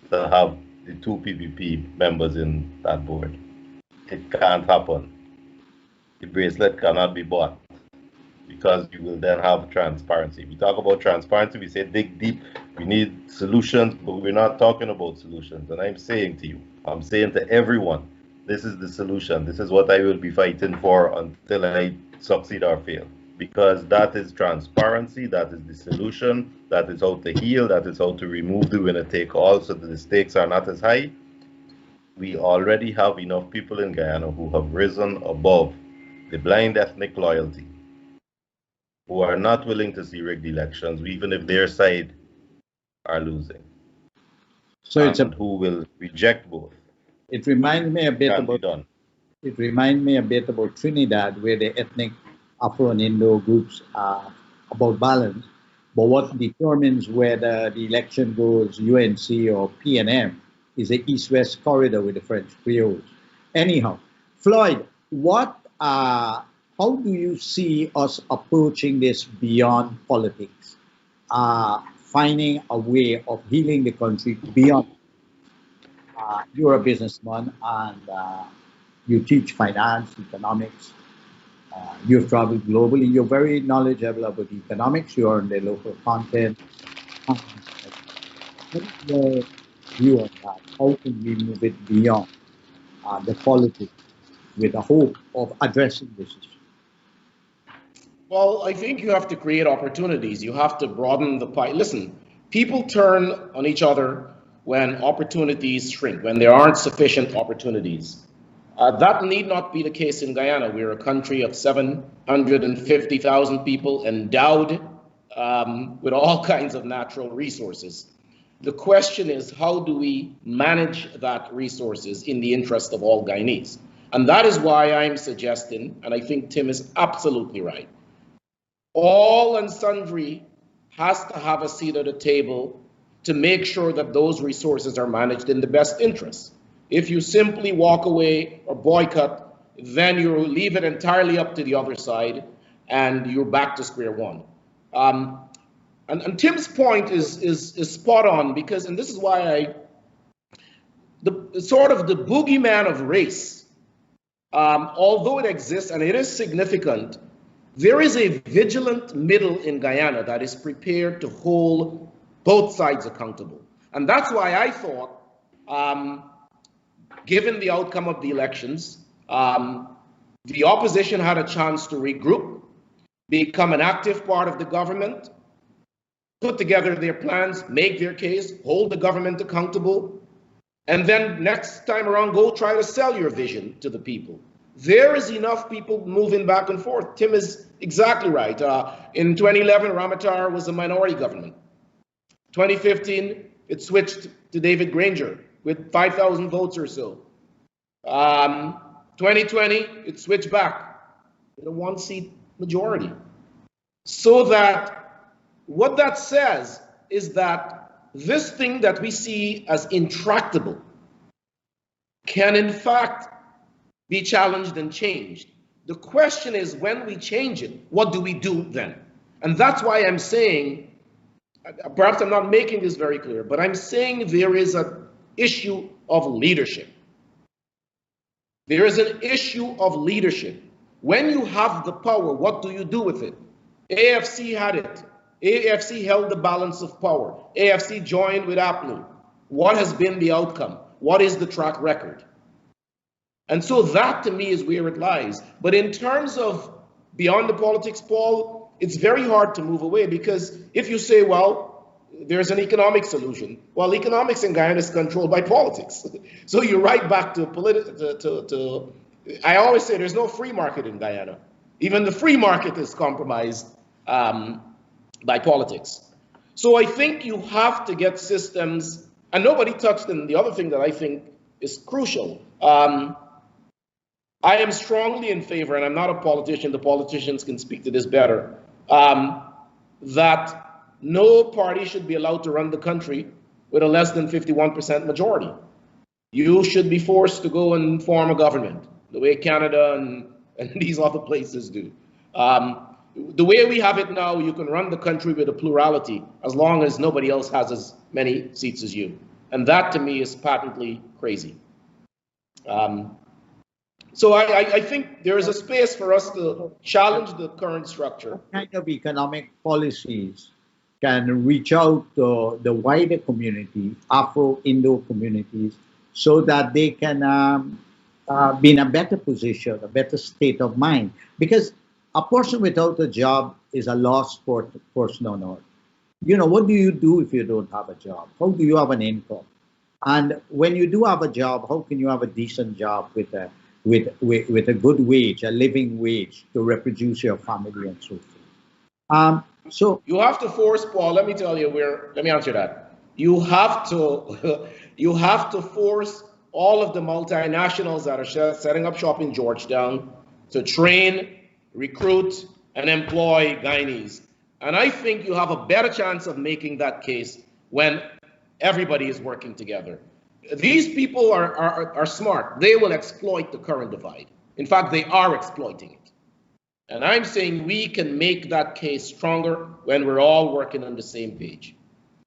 to have the two PPP members in that board. It can't happen. The bracelet cannot be bought because you will then have transparency. We talk about transparency, we say dig deep, we need solutions, but we're not talking about solutions. And I'm saying to you, I'm saying to everyone, this is the solution. This is what I will be fighting for until I succeed or fail. Because that is transparency, that is the solution, that is how to heal, that is how to remove the winner take all so that the stakes are not as high. We already have enough people in Guyana who have risen above the blind ethnic loyalty, who are not willing to see rigged elections, even if their side are losing. So it's who will reject both. It reminds me a bit Can be about. done. It reminds me a bit about Trinidad, where the ethnic Afro and Indo groups are about balance. But what determines whether the election goes UNC or PNM is the East-West corridor with the French Creoles. Anyhow, Floyd, how do you see us approaching this beyond politics? Finding a way of healing the country beyond. You're a businessman and you teach finance, economics. You've traveled globally. You're very knowledgeable about economics. You're in the local content. What is your view on that? How can we move it beyond the politics with the hope of addressing this issue? Well, I think you have to create opportunities. You have to broaden the pie. Listen, people turn on each other when opportunities shrink, when there aren't sufficient opportunities. That need not be the case in Guyana. We're a country of 750,000 people endowed with all kinds of natural resources. The question is, how do we manage that resources in the interest of all Guyanese? And that is why I'm suggesting, and I think Tim is absolutely right, all and sundry has to have a seat at the table to make sure that those resources are managed in the best interest. If you simply walk away or boycott, then you leave it entirely up to the other side and you're back to square one. And Tim's point is spot on because, and this is why the boogeyman of race, although it exists and it is significant, there is a vigilant middle in Guyana that is prepared to hold both sides accountable. And that's why I thought, given the outcome of the elections, the opposition had a chance to regroup, become an active part of the government, put together their plans, make their case, hold the government accountable, and then next time around, go try to sell your vision to the people. There is enough people moving back and forth. Tim is exactly right. In 2011, Ramatar was a minority government. 2015, it switched to David Granger with 5,000 votes or so. 2020, it switched back with a one-seat majority. So that what that says is that this thing that we see as intractable can in fact be challenged and changed. The question is, when we change it, what do we do then? And that's why I'm saying, perhaps I'm not making this very clear, but I'm saying there is an issue of leadership. There is an issue of leadership. When you have the power, what do you do with it? AFC had it. AFC held the balance of power. AFC joined with APNU. What has been the outcome? What is the track record? And so that to me is where it lies. But in terms of beyond the politics, Paul, it's very hard to move away because if you say, well, there's an economic solution. Well, economics in Guyana is controlled by politics. So you're right back to I always say there's no free market in Guyana. Even the free market is compromised by politics. So I think you have to get systems, and nobody touched on the other thing that I think is crucial. I am strongly in favor, and I'm not a politician, the politicians can speak to this better, that no party should be allowed to run the country with a less than 51% majority. You should be forced to go and form a government, the way Canada and these other places do. The way we have it now, you can run the country with a plurality as long as nobody else has as many seats as you. And that to me is patently crazy. So I think there is a space for us to challenge the current structure. What kind of economic policies can reach out to the wider community, Afro-Indo communities, so that they can be in a better position, a better state of mind? Because a person without a job is a lost person on earth. You know, what do you do if you don't have a job? How do you have an income? And when you do have a job, how can you have a decent job with a good wage, a living wage to reproduce your family and so forth? So you have to force, Paul, let me tell you let me answer that. you have to you have to force all of the multinationals that are setting up shop in Georgetown to train, recruit, and employ Guyanese. And I think you have a better chance of making that case when everybody is working together. These people are smart. They will exploit the current divide. In fact, they are exploiting it. And I'm saying we can make that case stronger when we're all working on the same page.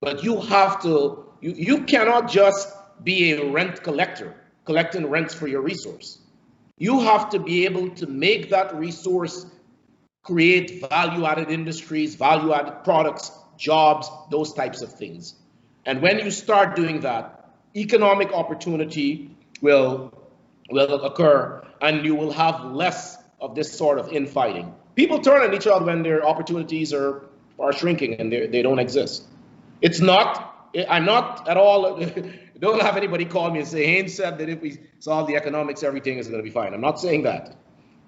But you have to, you cannot just be a rent collector, collecting rents for your resource. You have to be able to make that resource create value-added industries, value-added products, jobs, those types of things. And when you start doing that, economic opportunity will occur, and you will have less of this sort of infighting. People turn on each other when their opportunities are shrinking and they don't exist. It's not, I'm not at all, don't have anybody call me and say, Haynes said that if we solve the economics, everything is going to be fine. I'm not saying that.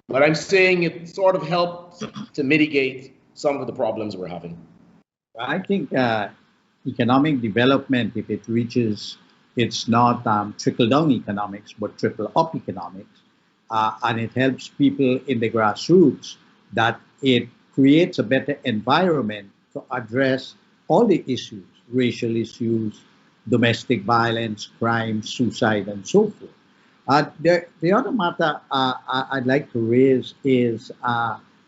But I'm saying it sort of helps to mitigate some of the problems we're having. I think economic development, if it reaches, it's not trickle-down economics, but trickle-up economics, and it helps people in the grassroots, that it creates a better environment to address all the issues, racial issues, domestic violence, crime, suicide, and so forth. The other matter I'd like to raise is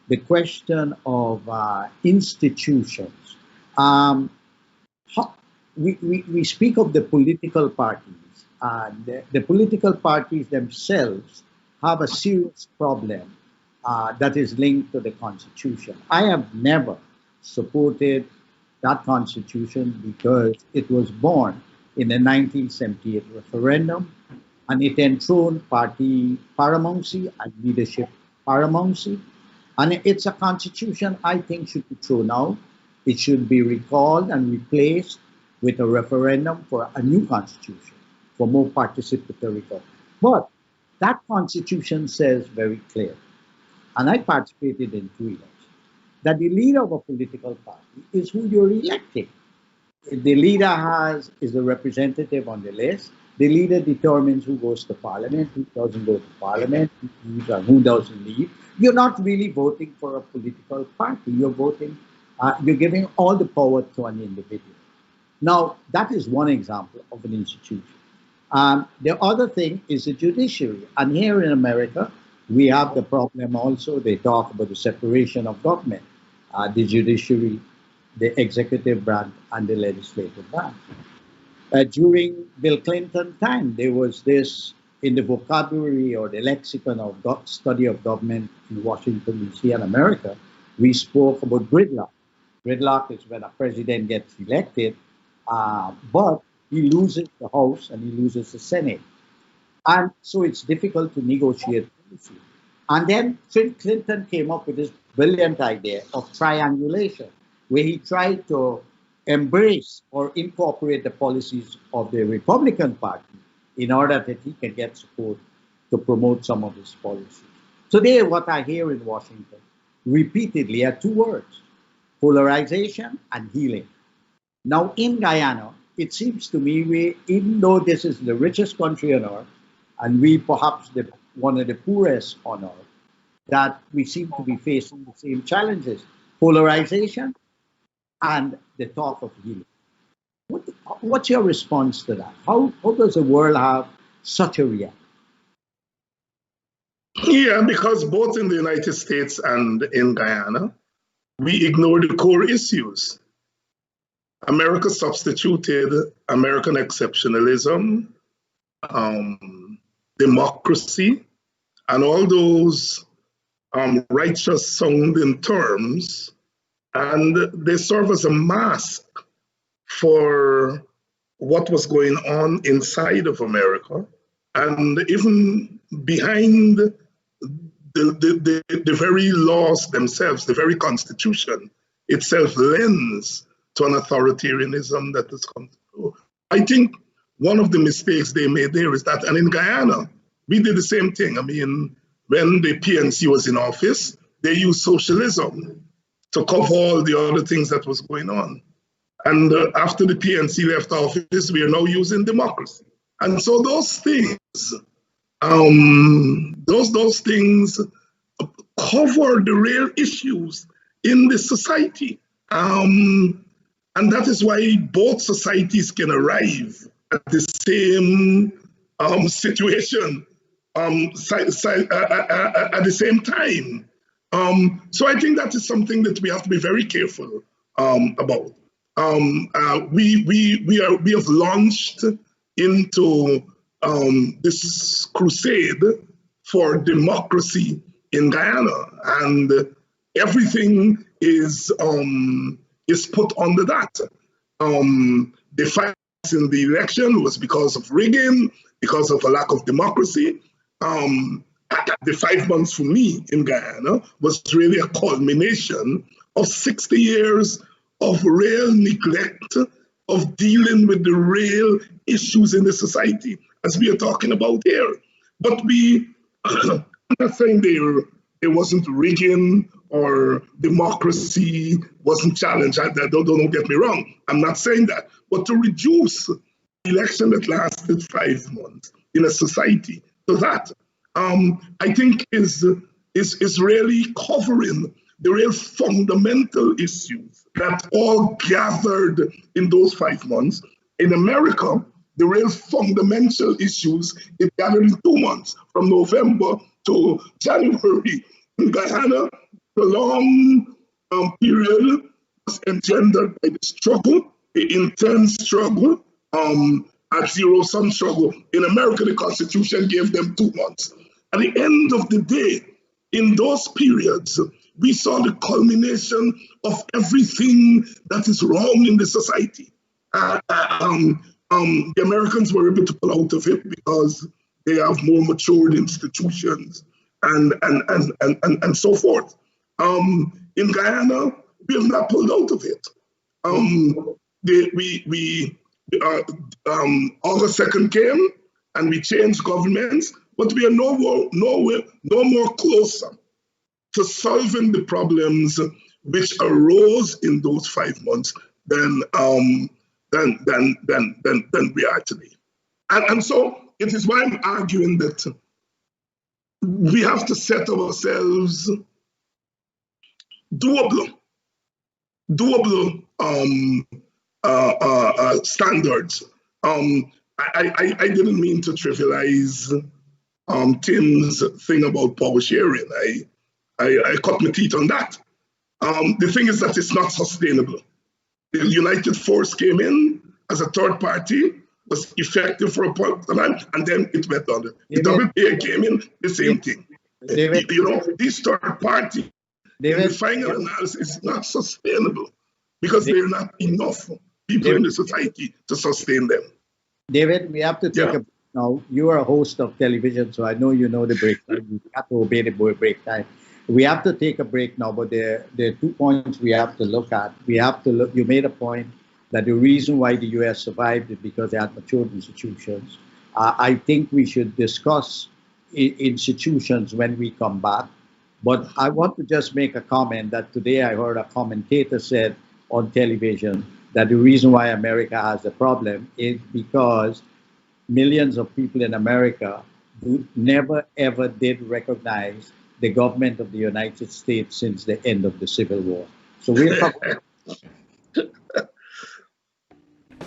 the question of institutions. We speak of the political parties. The political parties themselves have a serious problem that is linked to the Constitution. I have never supported that Constitution because it was born in the 1978 referendum, and it enthroned party paramountcy and leadership paramountcy. And it's a constitution I think should be thrown out. It should be recalled and replaced with a referendum for a new constitution, for more participatory government. But that constitution says very clearly, and I participated in 2 elections, that the leader of a political party is who you're electing. The leader is the representative on the list. The leader determines who goes to parliament, who doesn't go to parliament, who doesn't leave. You're not really voting for a political party. You're voting, you're giving all the power to an individual. Now, that is one example of an institution. The other thing is the judiciary. And here in America, we have the problem also. They talk about the separation of government, the judiciary, the executive branch, and the legislative branch. During Bill Clinton time, there was this in the vocabulary or the lexicon of study of government in Washington, D.C. and America, we spoke about gridlock. Gridlock is when a president gets elected, but he loses the House and he loses the Senate. And so it's difficult to negotiate policy. And then Clinton came up with this brilliant idea of triangulation, where he tried to embrace or incorporate the policies of the Republican Party in order that he can get support to promote some of his policies. Today, what I hear in Washington repeatedly are 2 words: polarization and healing. Now, in Guyana, it seems to me, even though this is the richest country on earth, and we perhaps one of the poorest on earth, that we seem to be facing the same challenges: polarization and the talk of healing. What's your response to that? How does the world have such a reaction? Yeah, because both in the United States and in Guyana, we ignore the core issues. America substituted American exceptionalism, democracy, and all those righteous sounding terms, and they serve as a mask for what was going on inside of America, and even behind the very laws themselves, the very Constitution itself lends to an authoritarianism that has come through. I think one of the mistakes they made there is that, and in Guyana, we did the same thing. I mean, when the PNC was in office, they used socialism to cover all the other things that was going on. And after the PNC left office, we are now using democracy. And so those things, those things cover the real issues in the society. And that is why both societies can arrive at the same situation at the same time. So I think that is something that we have to be very careful about. We have launched into this crusade for democracy in Guyana, and everything is put under that. The fight in the election was because of rigging, because of a lack of democracy. The 5 months for me in Guyana was really a culmination of 60 years of real neglect of dealing with the real issues in the society, as we are talking about here. But I'm not saying there wasn't rigging or democracy wasn't challenged. Don't get me wrong. I'm not saying that. But to reduce the election that lasted 5 months in a society to that, I think is really covering the real fundamental issues that all gathered in those 5 months. In America, the real fundamental issues is gathered in 2 months, from November to January. In Guyana, the long period was engendered by the struggle, the intense struggle, a zero-sum struggle. In America, the Constitution gave them 2 months. At the end of the day, in those periods, we saw the culmination of everything that is wrong in the society. The Americans were able to pull out of it because they have more matured institutions and so forth. In Guyana, we have not pulled out of it. August 2nd came and we changed governments, but we are no more closer to solving the problems which arose in those 5 months than we are today. And so it is why I'm arguing that we have to set ourselves doable standards. I didn't mean to trivialize Tim's thing about power sharing. I cut my teeth on that. The thing is that it's not sustainable. The United Force came in as a third party, was effective for a point of time, and then it went on. The WPA came in, the same thing. David, this third party, the final analysis is not sustainable because there are not enough people in the society to sustain them. David, we have to take a break now. You are a host of television, so I know you know the break time. You have to obey the break time. We have to take a break now, but there are 2 points we have to look at. We have to look. You made a point that the reason why the U.S. survived is because they had matured institutions. I think we should discuss institutions when we come back. But I want to just make a comment that today I heard a commentator said on television that the reason why America has a problem is because millions of people in America who never ever did recognize the government of the United States since the end of the Civil War. So we're talking.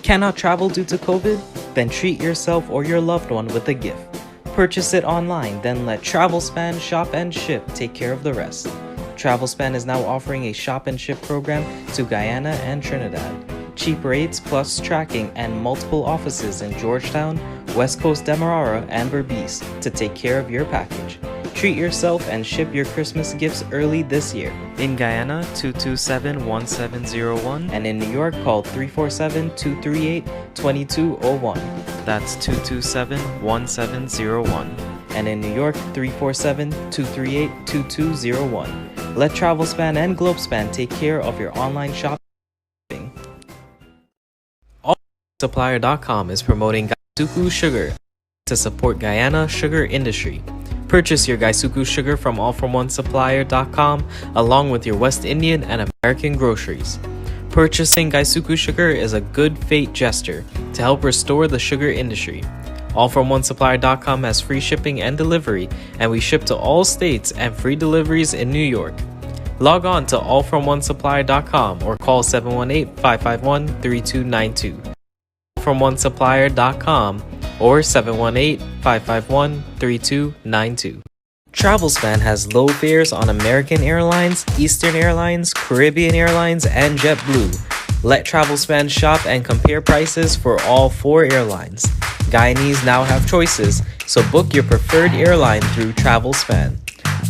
Cannot travel due to COVID? Then treat yourself or your loved one with a gift. Purchase it online, then let TravelSpan Shop and Ship take care of the rest. TravelSpan is now offering a shop and ship program to Guyana and Trinidad. Cheap rates plus tracking and multiple offices in Georgetown, West Coast Demerara, and Berbice to take care of your package. Treat yourself and ship your Christmas gifts early this year. In Guyana, 227-1701, and in New York, call 347-238-2201. That's 227-1701. And in New York, 347-238-2201. Let TravelSpan and Globespan take care of your online shopping. Supplier.com is promoting Gaisuku Sugar to support Guyana sugar industry. Purchase your Gaisuku sugar from allfromonesupplier.com along with your West Indian and American groceries. Purchasing Gaisuku sugar is a good fate gesture to help restore the sugar industry. AllFromOneSupplier.com has free shipping and delivery, and we ship to all states and free deliveries in New York. Log on to AllFromOneSupplier.com or call 718-551-3292. AllFromOneSupplier.com or 718-551-3292. TravelSpan has low fares on American Airlines, Eastern Airlines, Caribbean Airlines, and JetBlue. Let TravelSpan shop and compare prices for all 4 airlines. Guyanese now have choices, so book your preferred airline through TravelSpan.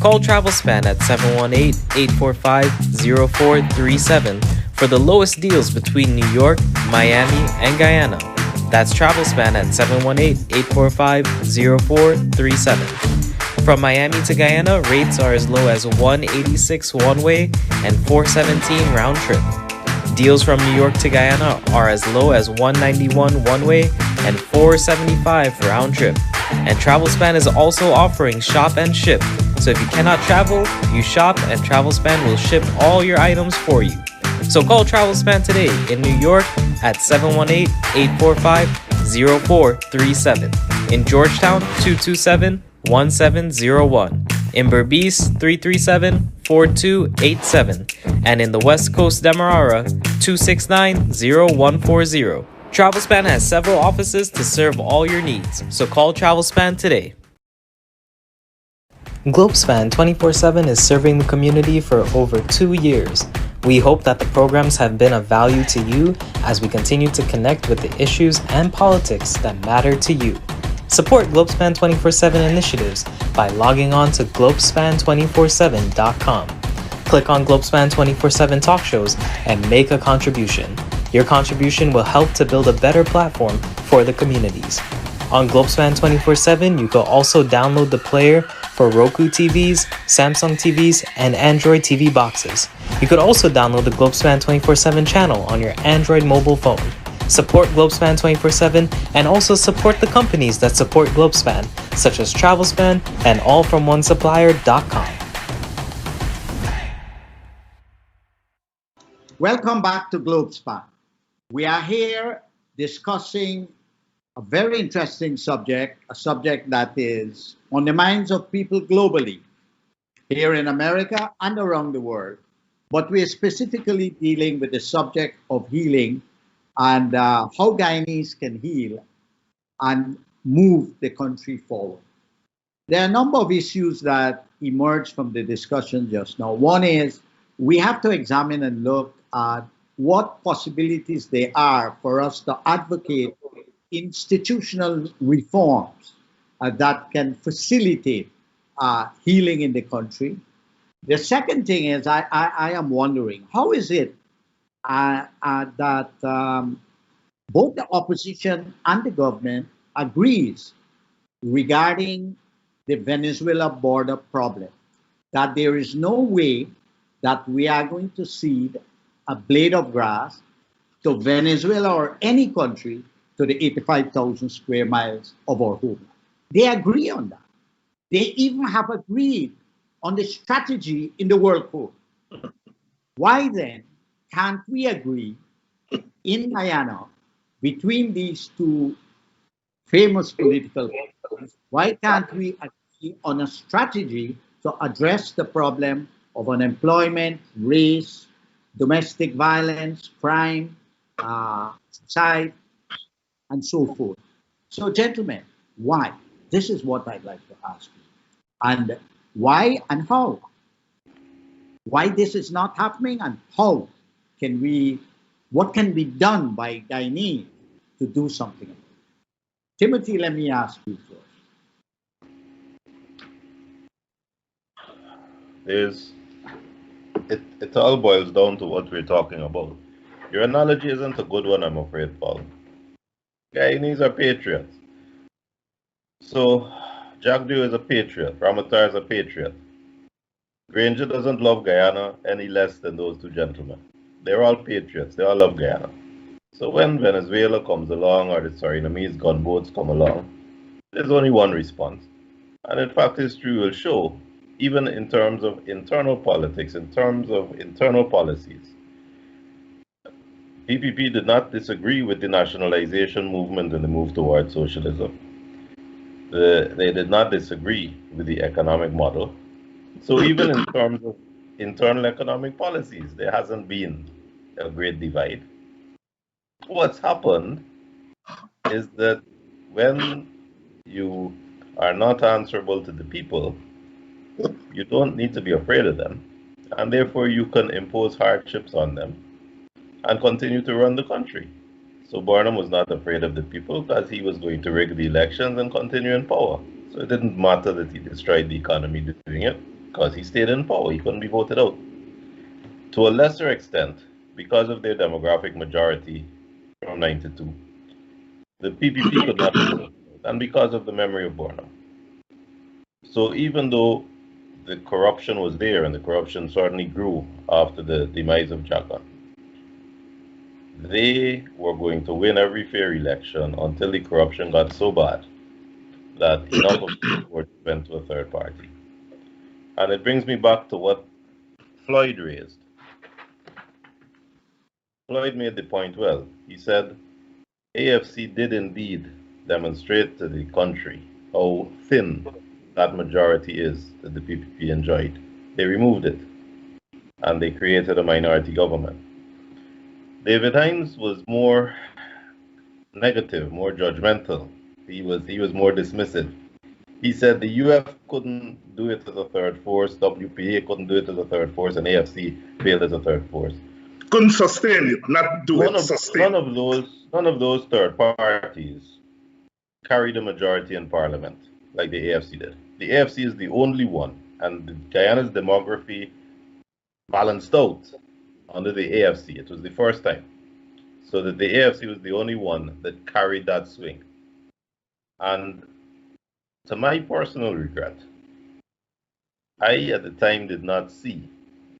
Call TravelSpan at 718-845-0437 for the lowest deals between New York, Miami, and Guyana. That's TravelSpan at 718-845-0437. From Miami to Guyana, rates are as low as $186 one-way and $417 round-trip. Deals from New York to Guyana are as low as $191 one-way and $475 round-trip. And TravelSpan is also offering shop and ship. So if you cannot travel, you shop and TravelSpan will ship all your items for you. So call TravelSpan today in New York at 718-845-0437. In Georgetown, 227-1701. In Berbice, 337-4287. And in the West Coast Demerara, 269-0140. TravelSpan has several offices to serve all your needs, so call TravelSpan today. Globespan 24x7 is serving the community for over 2 years. We hope that the programs have been of value to you as we continue to connect with the issues and politics that matter to you. Support Globespan 24x7 initiatives by logging on to Globespan247.com. Click on Globespan 24x7 talk shows and make a contribution. Your contribution will help to build a better platform for the communities. On Globespan 24x7, you can also download the player for Roku TVs, Samsung TVs, and Android TV boxes. You could also download the Globespan 24x7 channel on your Android mobile phone. Support Globespan 24x7 and also support the companies that support Globespan, such as TravelSpan and AllFromOneSupplier.com. Welcome back to Globespan. We are here discussing a very interesting subject, a subject that is on the minds of people globally, here in America and around the world. But we are specifically dealing with the subject of healing and how Guyanese can heal and move the country forward. There are a number of issues that emerged from the discussion just now. One is we have to examine and look at what possibilities there are for us to advocate institutional reforms that can facilitate healing in the country. The second thing is I am wondering, how is it that both the opposition and the government agrees regarding the Venezuela border problem, that there is no way that we are going to cede a blade of grass to Venezuela or any country to the 85,000 square miles of our homeland. They agree on that. They even have agreed on the strategy in the World Code. Why then can't we agree in Guyana between these two famous political parties? Why can't we agree on a strategy to address the problem of unemployment, race, domestic violence, crime, suicide, and so forth? So, gentlemen, why? This is what I'd like to ask you. And why and how? Why this is not happening and how can we, what can be done by Guyanese to do something about it? Timothy, let me ask you first. It all boils down to what we're talking about. Your analogy isn't a good one, I'm afraid, Paul. Guyanese are patriots. So, Jack Dew is a patriot. Ramatar is a patriot. Granger doesn't love Guyana any less than those two gentlemen. They're all patriots. They all love Guyana. So when Venezuela comes along or the Surinamese gunboats come along, there's only one response. And in fact, history will show, even in terms of internal politics, in terms of internal policies, PPP did not disagree with the nationalization movement and the move towards socialism. They did not disagree with the economic model. So even in terms of internal economic policies, there hasn't been a great divide. What's happened is that when you are not answerable to the people, you don't need to be afraid of them, and therefore you can impose hardships on them and continue to run the country. So Barnum was not afraid of the people because he was going to rig the elections and continue in power. So it didn't matter that he destroyed the economy doing it because he stayed in power. He couldn't be voted out. To a lesser extent, because of their demographic majority from 92, the PPP could not be voted out, and because of the memory of Barnum. So even though the corruption was there, and the corruption certainly grew after the demise of Jagan, they were going to win every fair election until the corruption got so bad that enough of the support went to a third party. And it brings me back to what Floyd raised. Floyd made the point well. He said, AFC did indeed demonstrate to the country how thin that majority is that the PPP enjoyed. They removed it, and they created a minority government. David Hinds was more negative, more judgmental. He was more dismissive. He said the UF couldn't do it as a third force, WPA couldn't do it as a third force, and AFC failed as a third force. Couldn't sustain it, not do it, sustain. None of those third parties carried a majority in parliament like the AFC did. The AFC is the only one, and Guyana's demography balanced out under the AFC. It was the first time. So that the AFC was the only one that carried that swing. And to my personal regret, I at the time did not see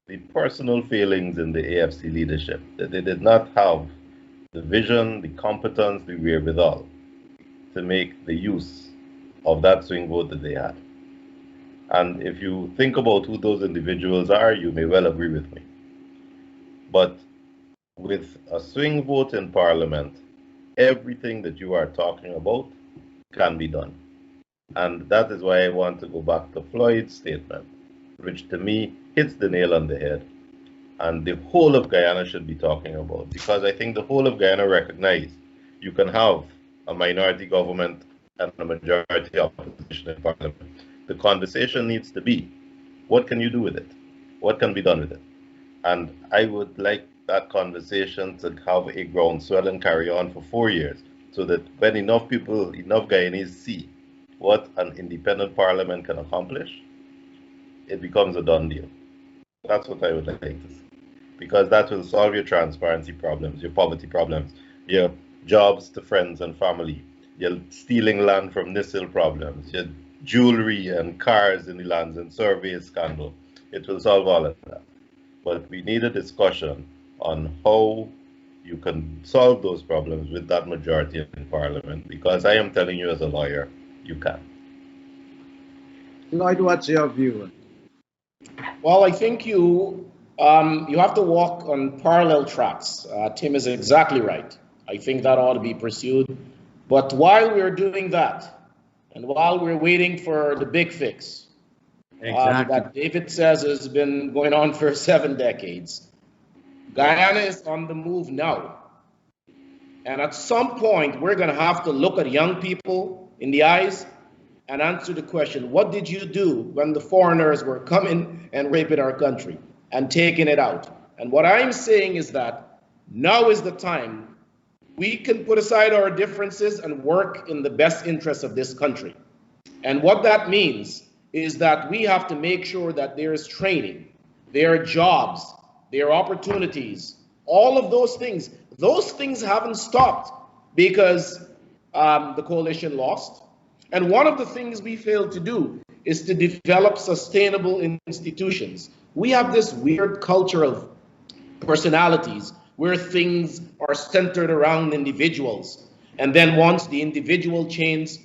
the personal failings in the AFC leadership, that they did not have the vision, the competence, the wherewithal to make the use of that swing vote that they had. And if you think about who those individuals are, you may well agree with me. But with a swing vote in Parliament, everything that you are talking about can be done. And that is why I want to go back to Floyd's statement, which to me hits the nail on the head. And the whole of Guyana should be talking about, because I think the whole of Guyana recognize you can have a minority government and a majority opposition in Parliament. The conversation needs to be, what can you do with it? What can be done with it? And I would like that conversation to have a groundswell and carry on for 4 years, so that when enough people, enough Guyanese see what an independent parliament can accomplish, it becomes a done deal. That's what I would like to see, because that will solve your transparency problems, your poverty problems, your jobs to friends and family, your stealing land from NISIL problems, your jewelry and cars in the lands and surveys scandal. It will solve all of that. But we need a discussion on how you can solve those problems with that majority in Parliament, because I am telling you as a lawyer, you can. Lloyd, what's your view? Well, I think you have to walk on parallel tracks. Tim is exactly right. I think that ought to be pursued. But while we're doing that, and while we're waiting for the big fix, that David says has been going on for 7 decades, Guyana is on the move now. And at some point, we're going to have to look at young people in the eyes and answer the question, what did you do when the foreigners were coming and raping our country and taking it out? And what I'm saying is that now is the time we can put aside our differences and work in the best interest of this country. And what that means is that we have to make sure that there is training, there are jobs, there are opportunities, all of those things. Those things haven't stopped because the coalition lost. And one of the things we failed to do is to develop sustainable institutions. We have this weird culture of personalities where things are centered around individuals. And then once the individual changes,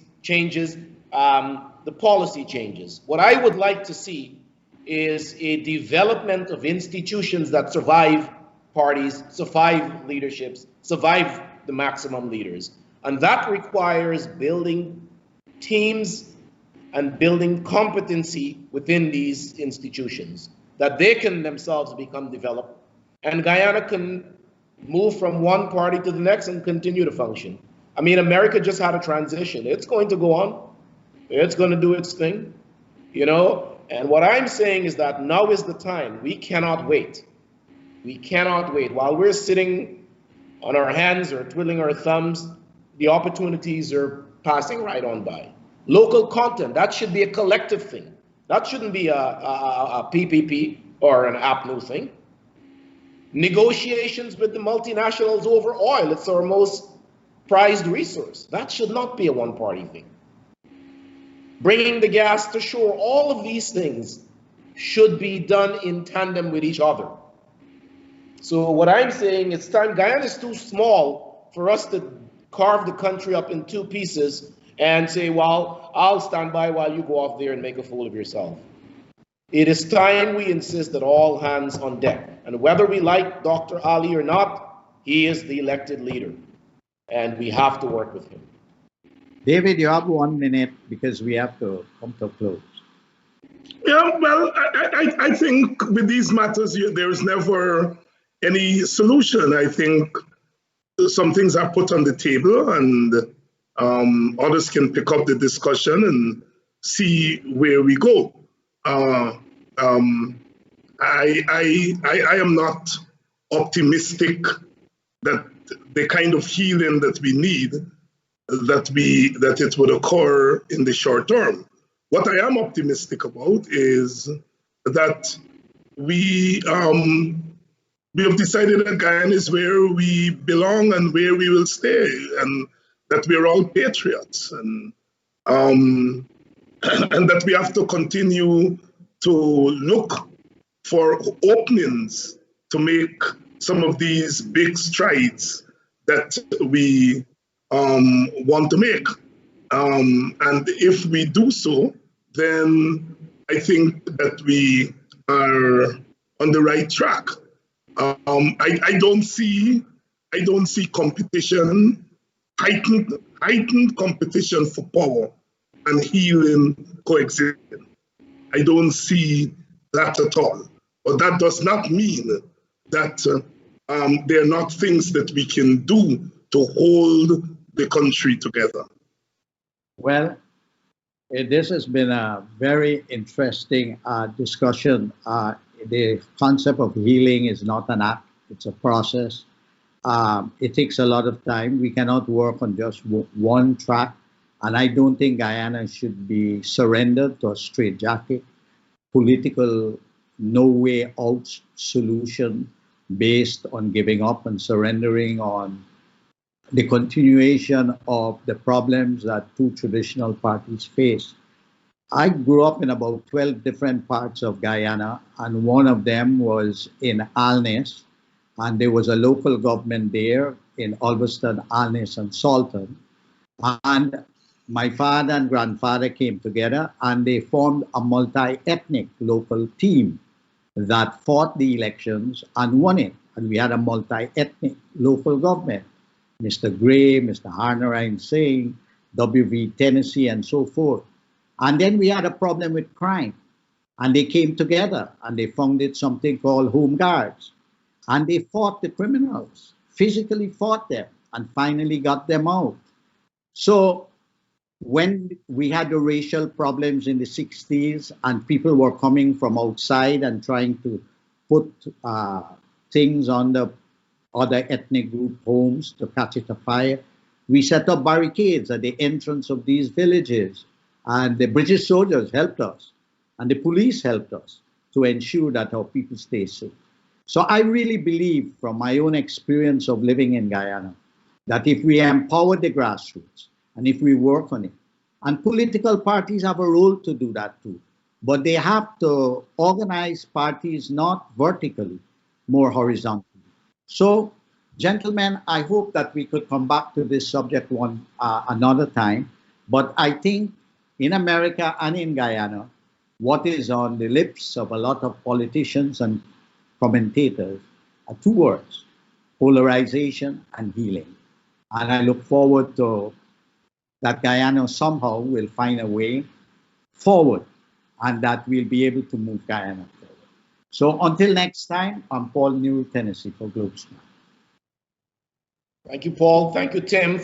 the policy changes. What I would like to see is a development of institutions that survive parties survive leaderships, survive the maximum leaders. And that requires building teams and building competency within these institutions, that they can themselves become developed. And Guyana can move from one party to the next and continue to function. I mean, America just had a transition. It's going to go on. It's going to do its thing, you know? And what I'm saying is that now is the time. We cannot wait. We cannot wait. While we're sitting on our hands or twiddling our thumbs, the opportunities are passing right on by. Local content, that should be a collective thing. That shouldn't be a PPP or an APNU thing. Negotiations with the multinationals over oil, it's our most prized resource. That should not be a one-party thing. Bringing the gas to shore, all of these things should be done in tandem with each other. So what I'm saying, it's time. Guyana is too small for us to carve the country up in two pieces and say, well, I'll stand by while you go off there and make a fool of yourself. It is time we insist that all hands on deck. And whether we like Dr. Ali or not, he is the elected leader. And we have to work with him. David, you have 1 minute because we have to come to a close. Yeah, well, I think with these matters, there is never any solution. I think some things are put on the table and others can pick up the discussion and see where we go. I am not optimistic that the kind of healing that we need, that it would occur in the short term. What I am optimistic about is that we have decided that Guyana is where we belong and where we will stay, and that we're all patriots, and that we have to continue to look for openings to make some of these big strides that we want to make. And if we do so, then I think that we are on the right track. I don't see competition, heightened competition for power and healing coexisting. I don't see that at all. But that does not mean that there are not things that we can do to hold the country together. Well, this has been a very interesting discussion. The concept of healing is not an act, it's a process. It takes a lot of time. We cannot work on just one track. And I don't think Guyana should be surrendered to a straitjacket, political, no way out solution based on giving up and surrendering on the continuation of the problems that two traditional parties face. I grew up in about 12 different parts of Guyana, and one of them was in Alnes, and there was a local government there in Ulverston, Alnes, and Salton. And my father and grandfather came together and they formed a multi-ethnic local team that fought the elections and won it. And we had a multi-ethnic local government. Mr. Gray, Mr. Harnarayan Singh, W.V. Tennessee, and so forth. And then we had a problem with crime. And they came together and they founded something called Home Guards. And they fought the criminals, physically fought them, and finally got them out. So when we had the racial problems in the 60s and people were coming from outside and trying to put things on the other ethnic group homes to catch it afire, we set up barricades at the entrance of these villages. And the British soldiers helped us and the police helped us to ensure that our people stay safe. So I really believe from my own experience of living in Guyana that if we empower the grassroots and if we work on it, and political parties have a role to do that too, but they have to organize parties not vertically, more horizontally. So, gentlemen, I hope that we could come back to this subject another time, but I think in America and in Guyana, what is on the lips of a lot of politicians and commentators are two words: polarization and healing. And I look forward to that Guyana somehow will find a way forward and that we'll be able to move Guyana forward. So until next time, I'm Paul New, Tennessee for Globespan. Thank you, Paul. Thank you, Tim. Thank you.